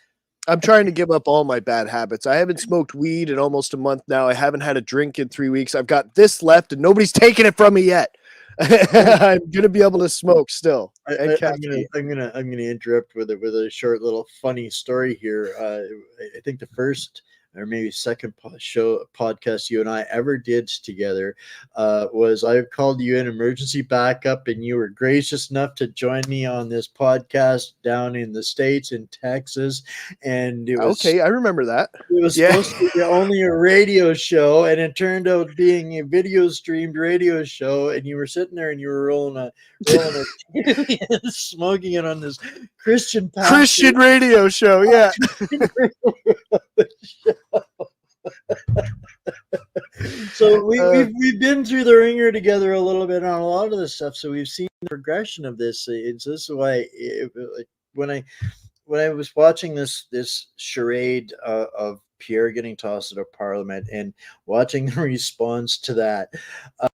I'm trying to give up all my bad habits. I haven't smoked weed in almost a month now. I haven't had a drink in 3 weeks. I've got this left, and nobody's taken it from me yet. I'm gonna be able to smoke still. And I'm gonna interrupt with a short little funny story here. I think the first or maybe second podcast you and I ever did together was I called you an emergency backup, and you were gracious enough to join me on this podcast down in the States in Texas, and it was okay. I remember that. it was supposed to be only a radio show, and it turned out being a video streamed radio show. And you were sitting there, and you were rolling a smoking it on this Christian radio show. Yeah. So we've been through the ringer together a little bit on a lot of this stuff. So we've seen the progression of this. It's this why when I was watching this charade of Pierre getting tossed out of Parliament and watching the response to that,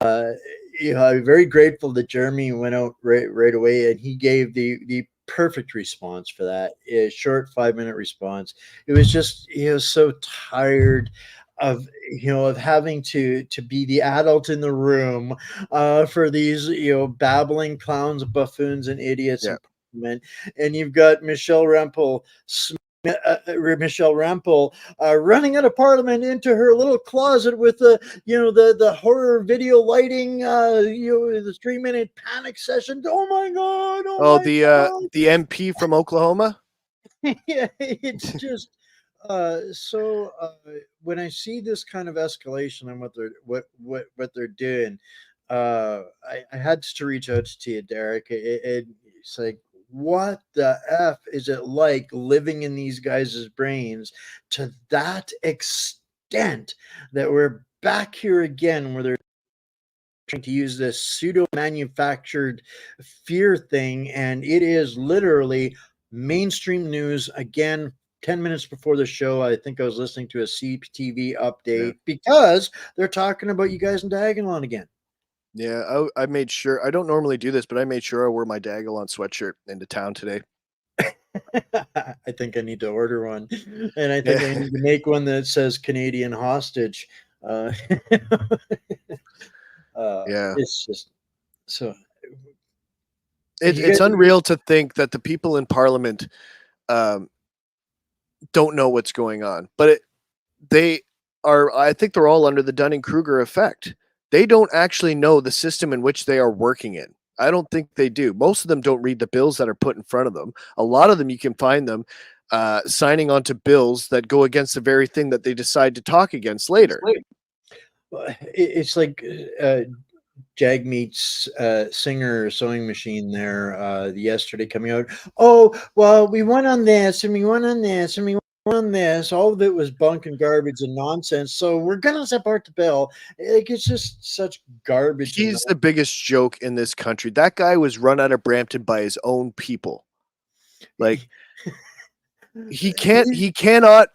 I'm very grateful that Jeremy went out right away and he gave the perfect response for that. A short 5-minute response. It was just he was so tired of of having to be the adult in the room for these babbling clowns, buffoons, and idiots Yeah. in Parliament. And you've got Michelle Rempel running out of Parliament into her little closet with the horror video lighting, the 3-minute panic session. Oh my god! Oh Oh, my god! the MP from Oklahoma. Yeah, it's just so when I see this kind of escalation and what they're doing, I had to reach out to you, Derek. It's like, what the f is it like living in these guys' brains to that extent that we're back here again, where they're trying to use this pseudo manufactured fear thing, and it is literally mainstream news again. 10 minutes before the show, I think I was listening to a CTV update because they're talking about you guys in Diagalon again. Yeah, I made sure. I don't normally do this, but I made sure I wore my Diagalon sweatshirt into town today. I think I need to order one, and I think I Yeah, need to make one that says Canadian hostage. Uh, yeah. it's just so you It's guys. unreal to think that the people in Parliament um, don't know what's going on, but they are. I think they're all under the Dunning-Kruger effect. They don't actually know the system in which they are working in. I don't think they do. Most of them don't read the bills that are put in front of them. A lot of them, you can find them signing onto bills that go against the very thing that they decide to talk against later. It's like Jagmeet's singer sewing machine there yesterday coming out. Oh, well, we won on this and we won on this and we won on this. All of it was bunk and garbage and nonsense. So we're going to support the bill. Like, it's just such garbage. He's the biggest joke in this country. That guy was run out of Brampton by his own people. Like, he cannot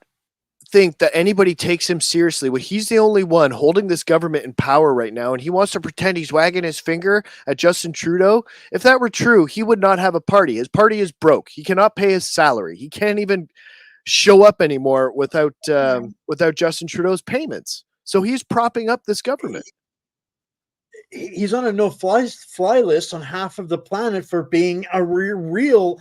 think that anybody takes him seriously when he's the only one holding this government in power right now, and he wants to pretend he's wagging his finger at Justin Trudeau. If that were true, he would not have a party. His party is broke. He cannot pay his salary. He can't even show up anymore without Justin Trudeau's payments. So he's propping up this government. He's on a no-fly list on half of the planet for being a real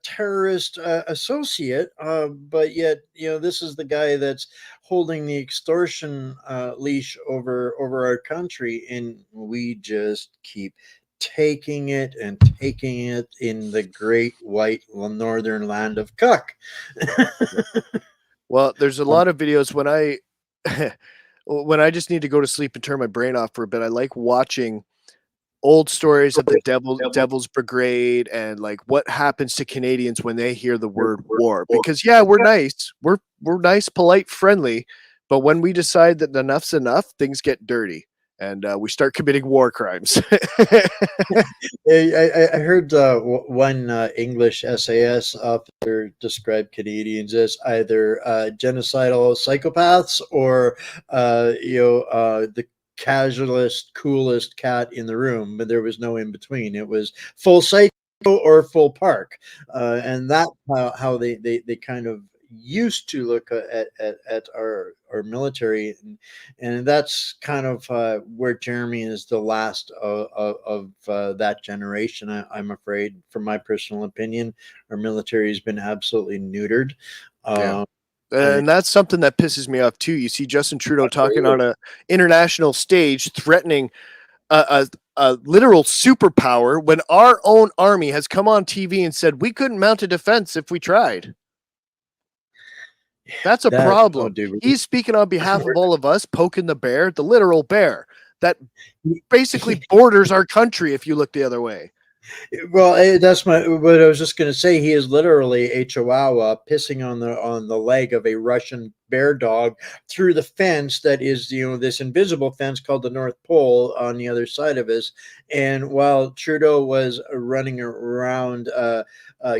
terrorist associate, but yet this is the guy that's holding the extortion leash over our country, and we just keep taking it and taking it in the great white northern land of cuck. Well, there's a lot of videos when I just need to go to sleep and turn my brain off for a bit. I like watching old stories of the Devil's Brigade and like what happens to Canadians when they hear the word war. Because we're nice, we're nice, polite, friendly, but when we decide that enough's enough, things get dirty and we start committing war crimes. I heard one English SAS officer describe Canadians as either genocidal psychopaths or the casualest, coolest cat in the room, but there was no in between. It was full psycho or full park, and that's how they kind of used to look at our military, and that's kind of where Jeremy is the last of that generation. I'm afraid, from my personal opinion, our military has been absolutely neutered. Yeah. And that's something that pisses me off too. You see Justin Trudeau talking on an international stage, threatening a literal superpower when our own army has come on TV and said we couldn't mount a defense if we tried. That's a problem. He's speaking on behalf of all of us, poking the bear, the literal bear that basically borders our country if you look the other way. Well, that's what I was just going to say. He is literally a chihuahua pissing on the leg of a Russian bear dog through the fence that is this invisible fence called the North Pole on the other side of us. And while Trudeau was running around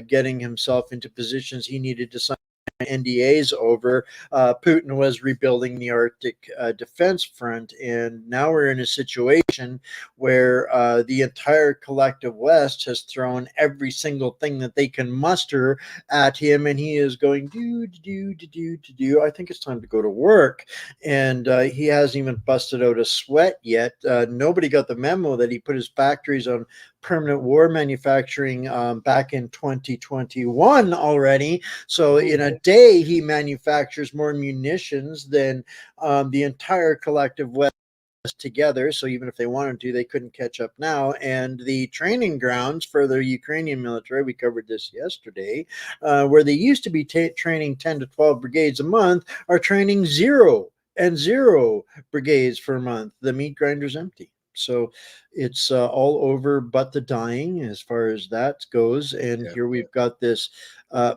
getting himself into positions he needed to sign NDAs over. Putin was rebuilding the Arctic defense front, and now we're in a situation where the entire collective West has thrown every single thing that they can muster at him, and he is going do. I think it's time to go to work, and he hasn't even busted out a sweat yet. Nobody got the memo that he put his factories on permanent war manufacturing back in 2021 already. So in a day, he manufactures more munitions than the entire collective West together. So even if they wanted to, they couldn't catch up now. And the training grounds for the Ukrainian military, we covered this yesterday, where they used to be training 10 to 12 brigades a month, are training zero brigades per month. The meat grinder's empty. So it's all over but the dying as far as that goes. And here we've got this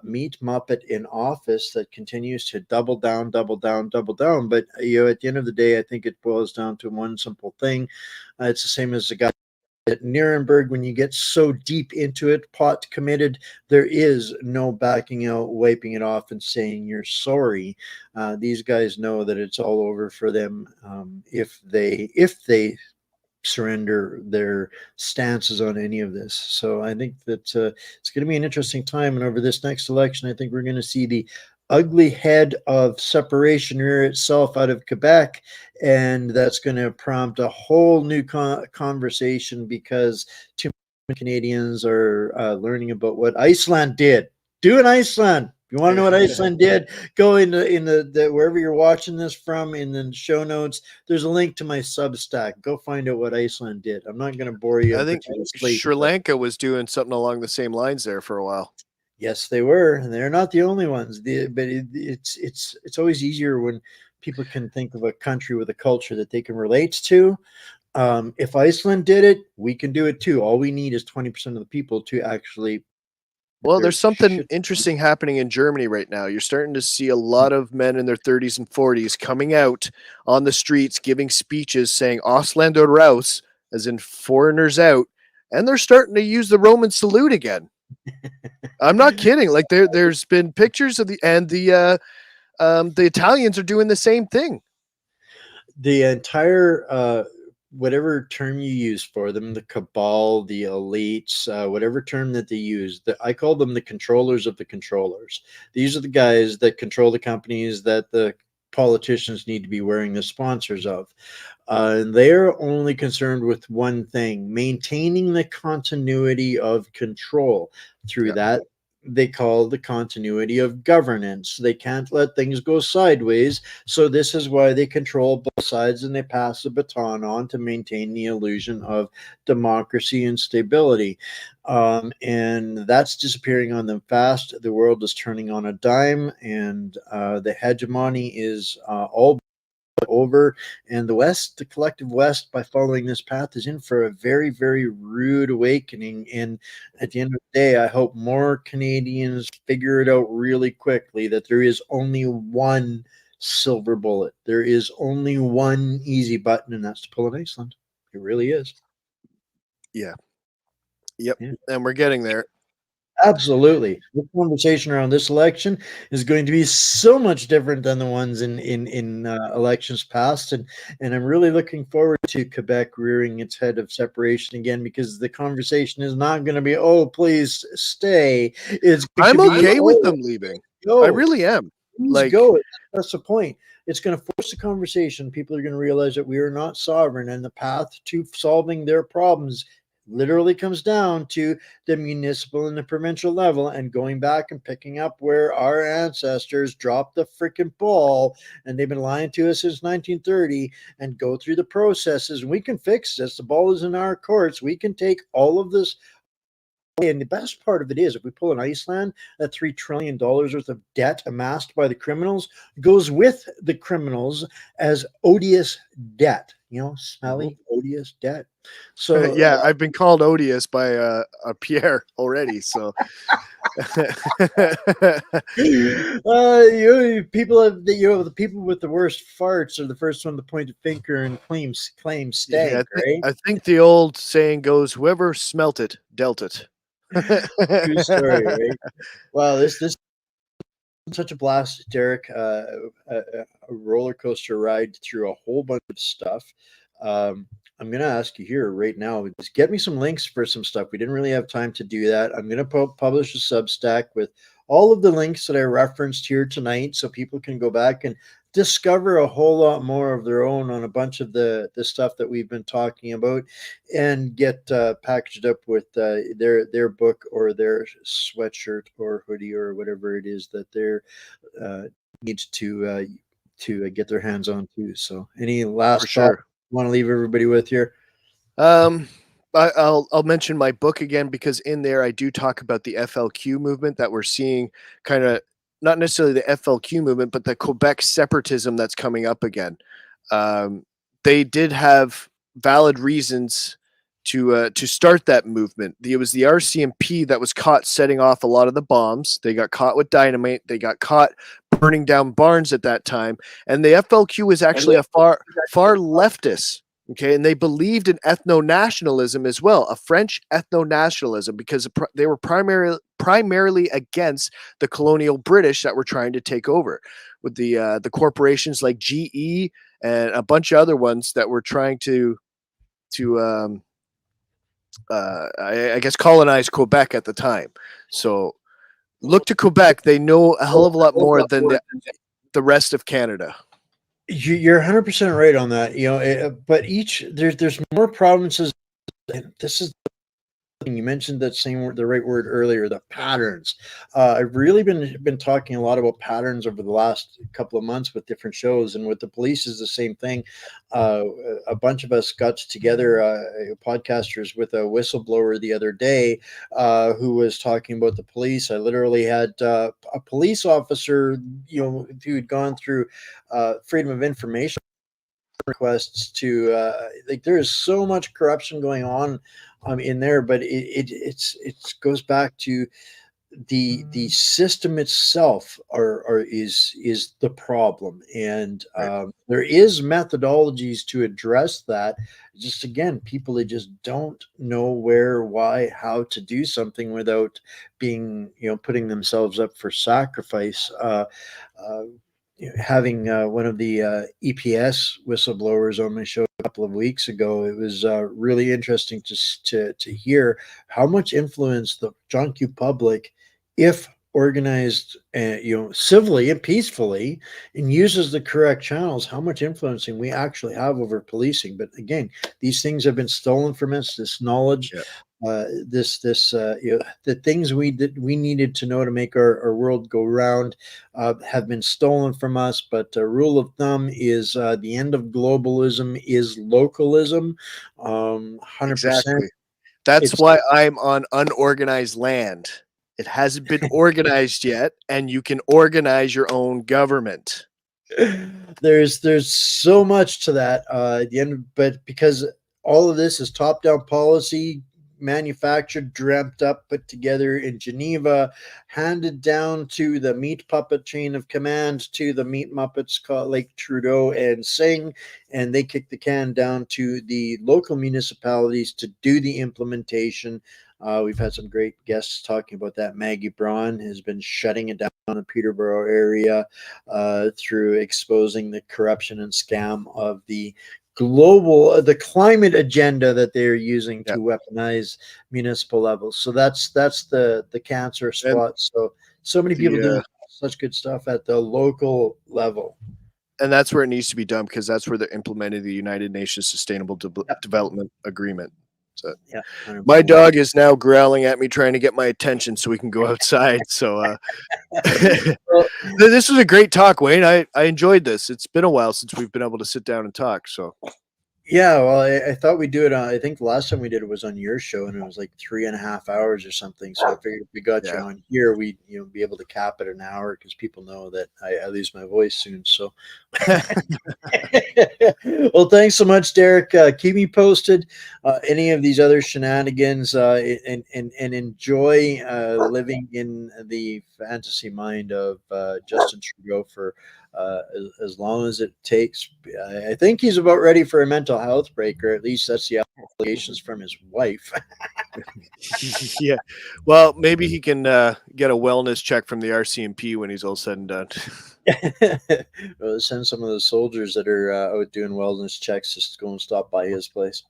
meat muppet in office that continues to double down. But at the end of the day, I think it boils down to one simple thing. It's the same as the guy at Nuremberg. When you get so deep into it, pot committed, there is no backing out, wiping it off, and saying you're sorry. These guys know that it's all over for them if they surrender their stances on any of this. So I think that it's going to be an interesting time. And over this next election, I think we're going to see the ugly head of separation rear itself out of Quebec. And that's going to prompt a whole new conversation, because too many Canadians are learning about what Iceland did. Do in Iceland. If you want to know what Iceland did, go in the wherever you're watching this from, in the show notes. There's a link to my Substack. Go find out what Iceland did. I'm not going to bore you. I think Sri Lanka was doing something along the same lines there for a while. Yes, they were, and they're not the only ones. But it's always easier when people can think of a country with a culture that they can relate to. If Iceland did it, we can do it too. All we need is 20% of the people to actually. Well, there's something interesting happening in Germany right now. You're starting to see a lot of men in their 30s and 40s coming out on the streets, giving speeches saying Ausländer raus, as in foreigners out, and they're starting to use the Roman salute again. I'm not kidding. Like there's been pictures of the Italians are doing the same thing. The entire whatever term you use for them, the cabal, the elites, whatever term that they use, I call them the controllers of the controllers. These are the guys that control the companies that the politicians need to be wearing the sponsors of. They're only concerned with one thing: maintaining the continuity of control. Through that, they call the continuity of governance. They can't let things go sideways. So this is why they control both sides, and they pass the baton on to maintain the illusion of democracy and stability. And that's disappearing on them fast. The world is turning on a dime, and the hegemony is all over, and the West, the collective West, by following this path, is in for a very, very rude awakening. And at the end of the day, I hope more Canadians figure it out really quickly that there is only one silver bullet. There is only one easy button, and that's to pull an Iceland. It really is. Yeah. And we're getting there. Absolutely. The conversation around this election is going to be so much different than the ones in elections past, and I'm really looking forward to Quebec rearing its head of separation again, because the conversation is not going to be, oh, please stay. I'm okay with them leaving. Go. I really am. Please go. That's the point. It's going to force the conversation. People are going to realize that we are not sovereign, and the path to solving their problems literally comes down to the municipal and the provincial level, and going back and picking up where our ancestors dropped the freaking ball, and they've been lying to us since 1930, and go through the processes. We can fix this. The ball is in our courts. We can take all of this. And the best part of it is, if we pull an Iceland, that $3 trillion worth of debt amassed by the criminals goes with the criminals as odious debt. You know, smelly, odious debt. So yeah, I've been called odious by a Pierre already. So the people with the worst farts are the first one to point a finger and claim stank. Yeah, right? I think the old saying goes, "Whoever smelt it, dealt it." True story, right? Wow, this such a blast, Derek. A roller coaster ride through a whole bunch of stuff. I'm going to ask you here right now, just get me some links for some stuff. We didn't really have time to do that. I'm going to publish a Substack with all of the links that I referenced here tonight so people can go back and discover a whole lot more of their own on a bunch of the stuff that we've been talking about, and get packaged up with their book or their sweatshirt or hoodie or whatever it is that they're need to get their hands on too. So any For last thought sure. you want to leave everybody with here? I'll mention my book again, because in there I do talk about the FLQ movement that we're seeing, kind of not necessarily the FLQ movement, but the Quebec separatism that's coming up again. They did have valid reasons to start that movement. It was the RCMP that was caught setting off a lot of the bombs. They got caught with dynamite. They got caught burning down barns at that time. And the FLQ was actually a far leftist. Okay, and they believed in ethno-nationalism as well, a French ethno-nationalism, because they were primarily against the colonial British that were trying to take over, with the corporations like GE and a bunch of other ones that were trying to I guess colonize Quebec at the time. So look to Quebec; they know a hell of a lot more than the rest of Canada. You're 100% right on that. But there's more provinces, and this is you mentioned that same word, the right word earlier, the patterns. I've really been talking a lot about patterns over the last couple of months with different shows, and with the police is the same thing. A bunch of us got together, podcasters, with a whistleblower the other day who was talking about the police. I literally had a police officer, who had gone through freedom of information requests to there is so much corruption going on in there, but it goes back to the system itself is the problem, and there is methodologies to address that. Just again, people, they just don't know where, why, how to do something without being putting themselves up for sacrifice. Having one of the EPS whistleblowers on my show a couple of weeks ago, it was really interesting to hear how much influence the John Q public, if organized, civilly and peacefully, and uses the correct channels, how much influencing we actually have over policing. But again, these things have been stolen from us. This knowledge, the things we needed to know to make our world go round have been stolen from us. But a rule of thumb is the end of globalism is localism. 100%. Exactly. That's why I'm on unorganized land. It hasn't been organized yet, and you can organize your own government. There's so much to that at the end, but because all of this is top-down policy, manufactured, dreamt up, put together in Geneva, handed down to the meat puppet chain of command, to the meat muppets called like Trudeau and Singh, and they kick the can down to the local municipalities to do the implementation. We've had some great guests talking about that. Maggie Braun has been shutting it down in the Peterborough area through exposing the corruption and scam of the climate agenda that they're using to weaponize municipal levels. So that's the cancer spot. So many people doing such good stuff at the local level. And that's where it needs to be done, because that's where they're implementing the United Nations Sustainable Development Agreement. So my dog is now growling at me, trying to get my attention so we can go outside. So this was a great talk, Wayne. I enjoyed this. It's been a while since we've been able to sit down and talk. So yeah, well, I thought we'd do it on, I think the last time we did it was on your show, and it was like 3.5 hours or something. So I figured if we got you on here, we'd be able to cap it an hour, because people know that I lose my voice soon. So well, thanks so much, Derek. Keep me posted any of these other shenanigans, and enjoy living in the fantasy mind of Justin Trudeau for as long as it takes. I think he's about ready for a mental health break, or at least that's the allegations from his wife. Yeah. Well, maybe he can get a wellness check from the RCMP when he's all said and done. Well, send some of the soldiers that are out doing wellness checks just to go and stop by his place.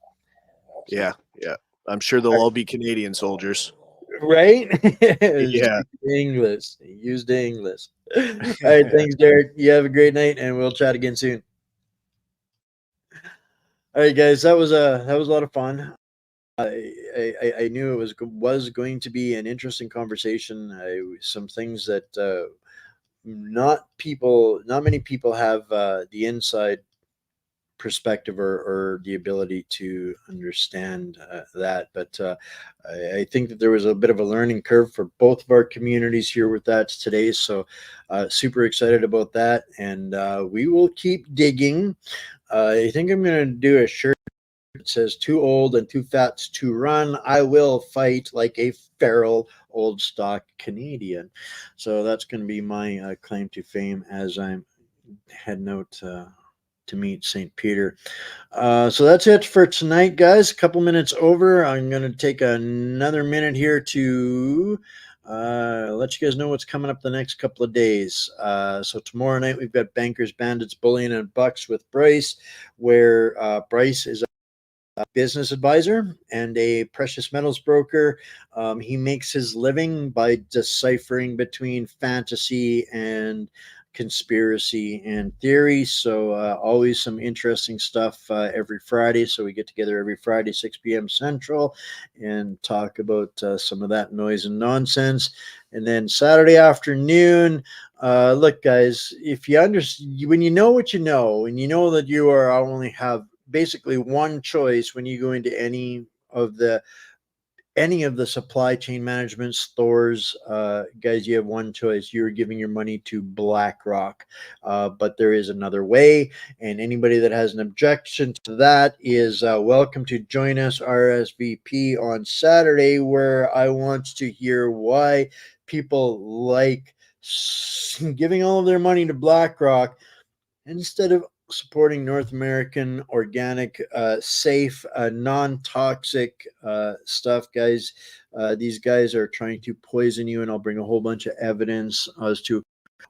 Yeah, yeah. I'm sure they'll all be Canadian soldiers. Right? Yeah. English. Use the English. All right. Thanks, Jared. You have a great night, and we'll chat again soon. All right, guys. That was a lot of fun. I knew it was going to be an interesting conversation. Some things that not many people have the inside perspective or the ability to understand that. But I think that there was a bit of a learning curve for both of our communities here with that today. So super excited about that, and we will keep digging. I think I'm going to do a shirt. It says "Too old and too fat to run. I will fight like a feral old stock Canadian." So that's going to be my claim to fame as I'm heading out to meet St. Peter. So that's it for tonight, guys. A couple minutes over. I'm going to take another minute here to let you guys know what's coming up the next couple of days. So tomorrow night we've got Bankers, Bandits, Bullion, and Bucks with Bryce, where Bryce is a business advisor and a precious metals broker. He makes his living by deciphering between fantasy and conspiracy and theory. So always some interesting stuff every Friday. So we get together every Friday, 6 p.m. Central, and talk about some of that noise and nonsense. And then Saturday afternoon, look, guys, if you understand, when you know what you know, and you know that you are only have basically one choice when you go into any of the supply chain management stores, guys, you have one choice. You're giving your money to BlackRock, but there is another way. And anybody that has an objection to that is welcome to join us RSVP on Saturday, where I want to hear why people like giving all of their money to BlackRock instead of supporting North American organic, safe, non-toxic stuff, guys. These guys are trying to poison you, and I'll bring a whole bunch of evidence as to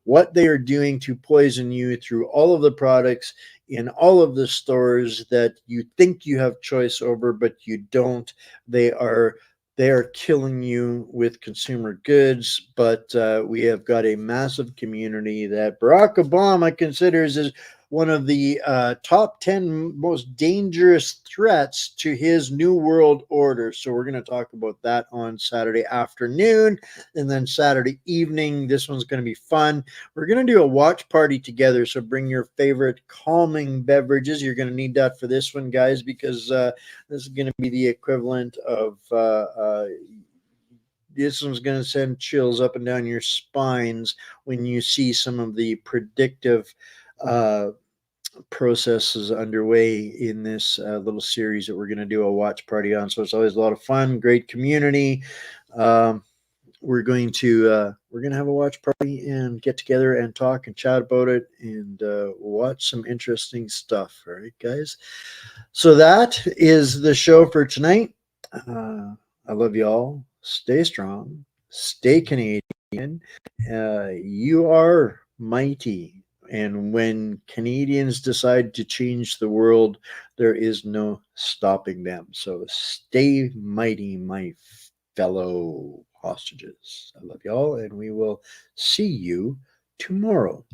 what they are doing to poison you through all of the products in all of the stores that you think you have choice over, but you don't. They are killing you with consumer goods, but we have got a massive community that Barack Obama considers as one of the top 10 most dangerous threats to his New World Order. So we're going to talk about that on Saturday afternoon. And then Saturday evening, this one's going to be fun. We're going to do a watch party together. So bring your favorite calming beverages. You're going to need that for this one, guys, because this is going to be the equivalent of this one's going to send chills up and down your spines when you see some of the predictive processes underway in this little series that we're going to do a watch party on. So it's always a lot of fun, great community. We're going to have a watch party and get together and talk and chat about it and watch some interesting stuff. All right, guys. So that is the show for tonight. I love you all. Stay strong. Stay Canadian. You are mighty. And when Canadians decide to change the world, there is no stopping them. So stay mighty, my fellow hostages. I love y'all, and we will see you tomorrow.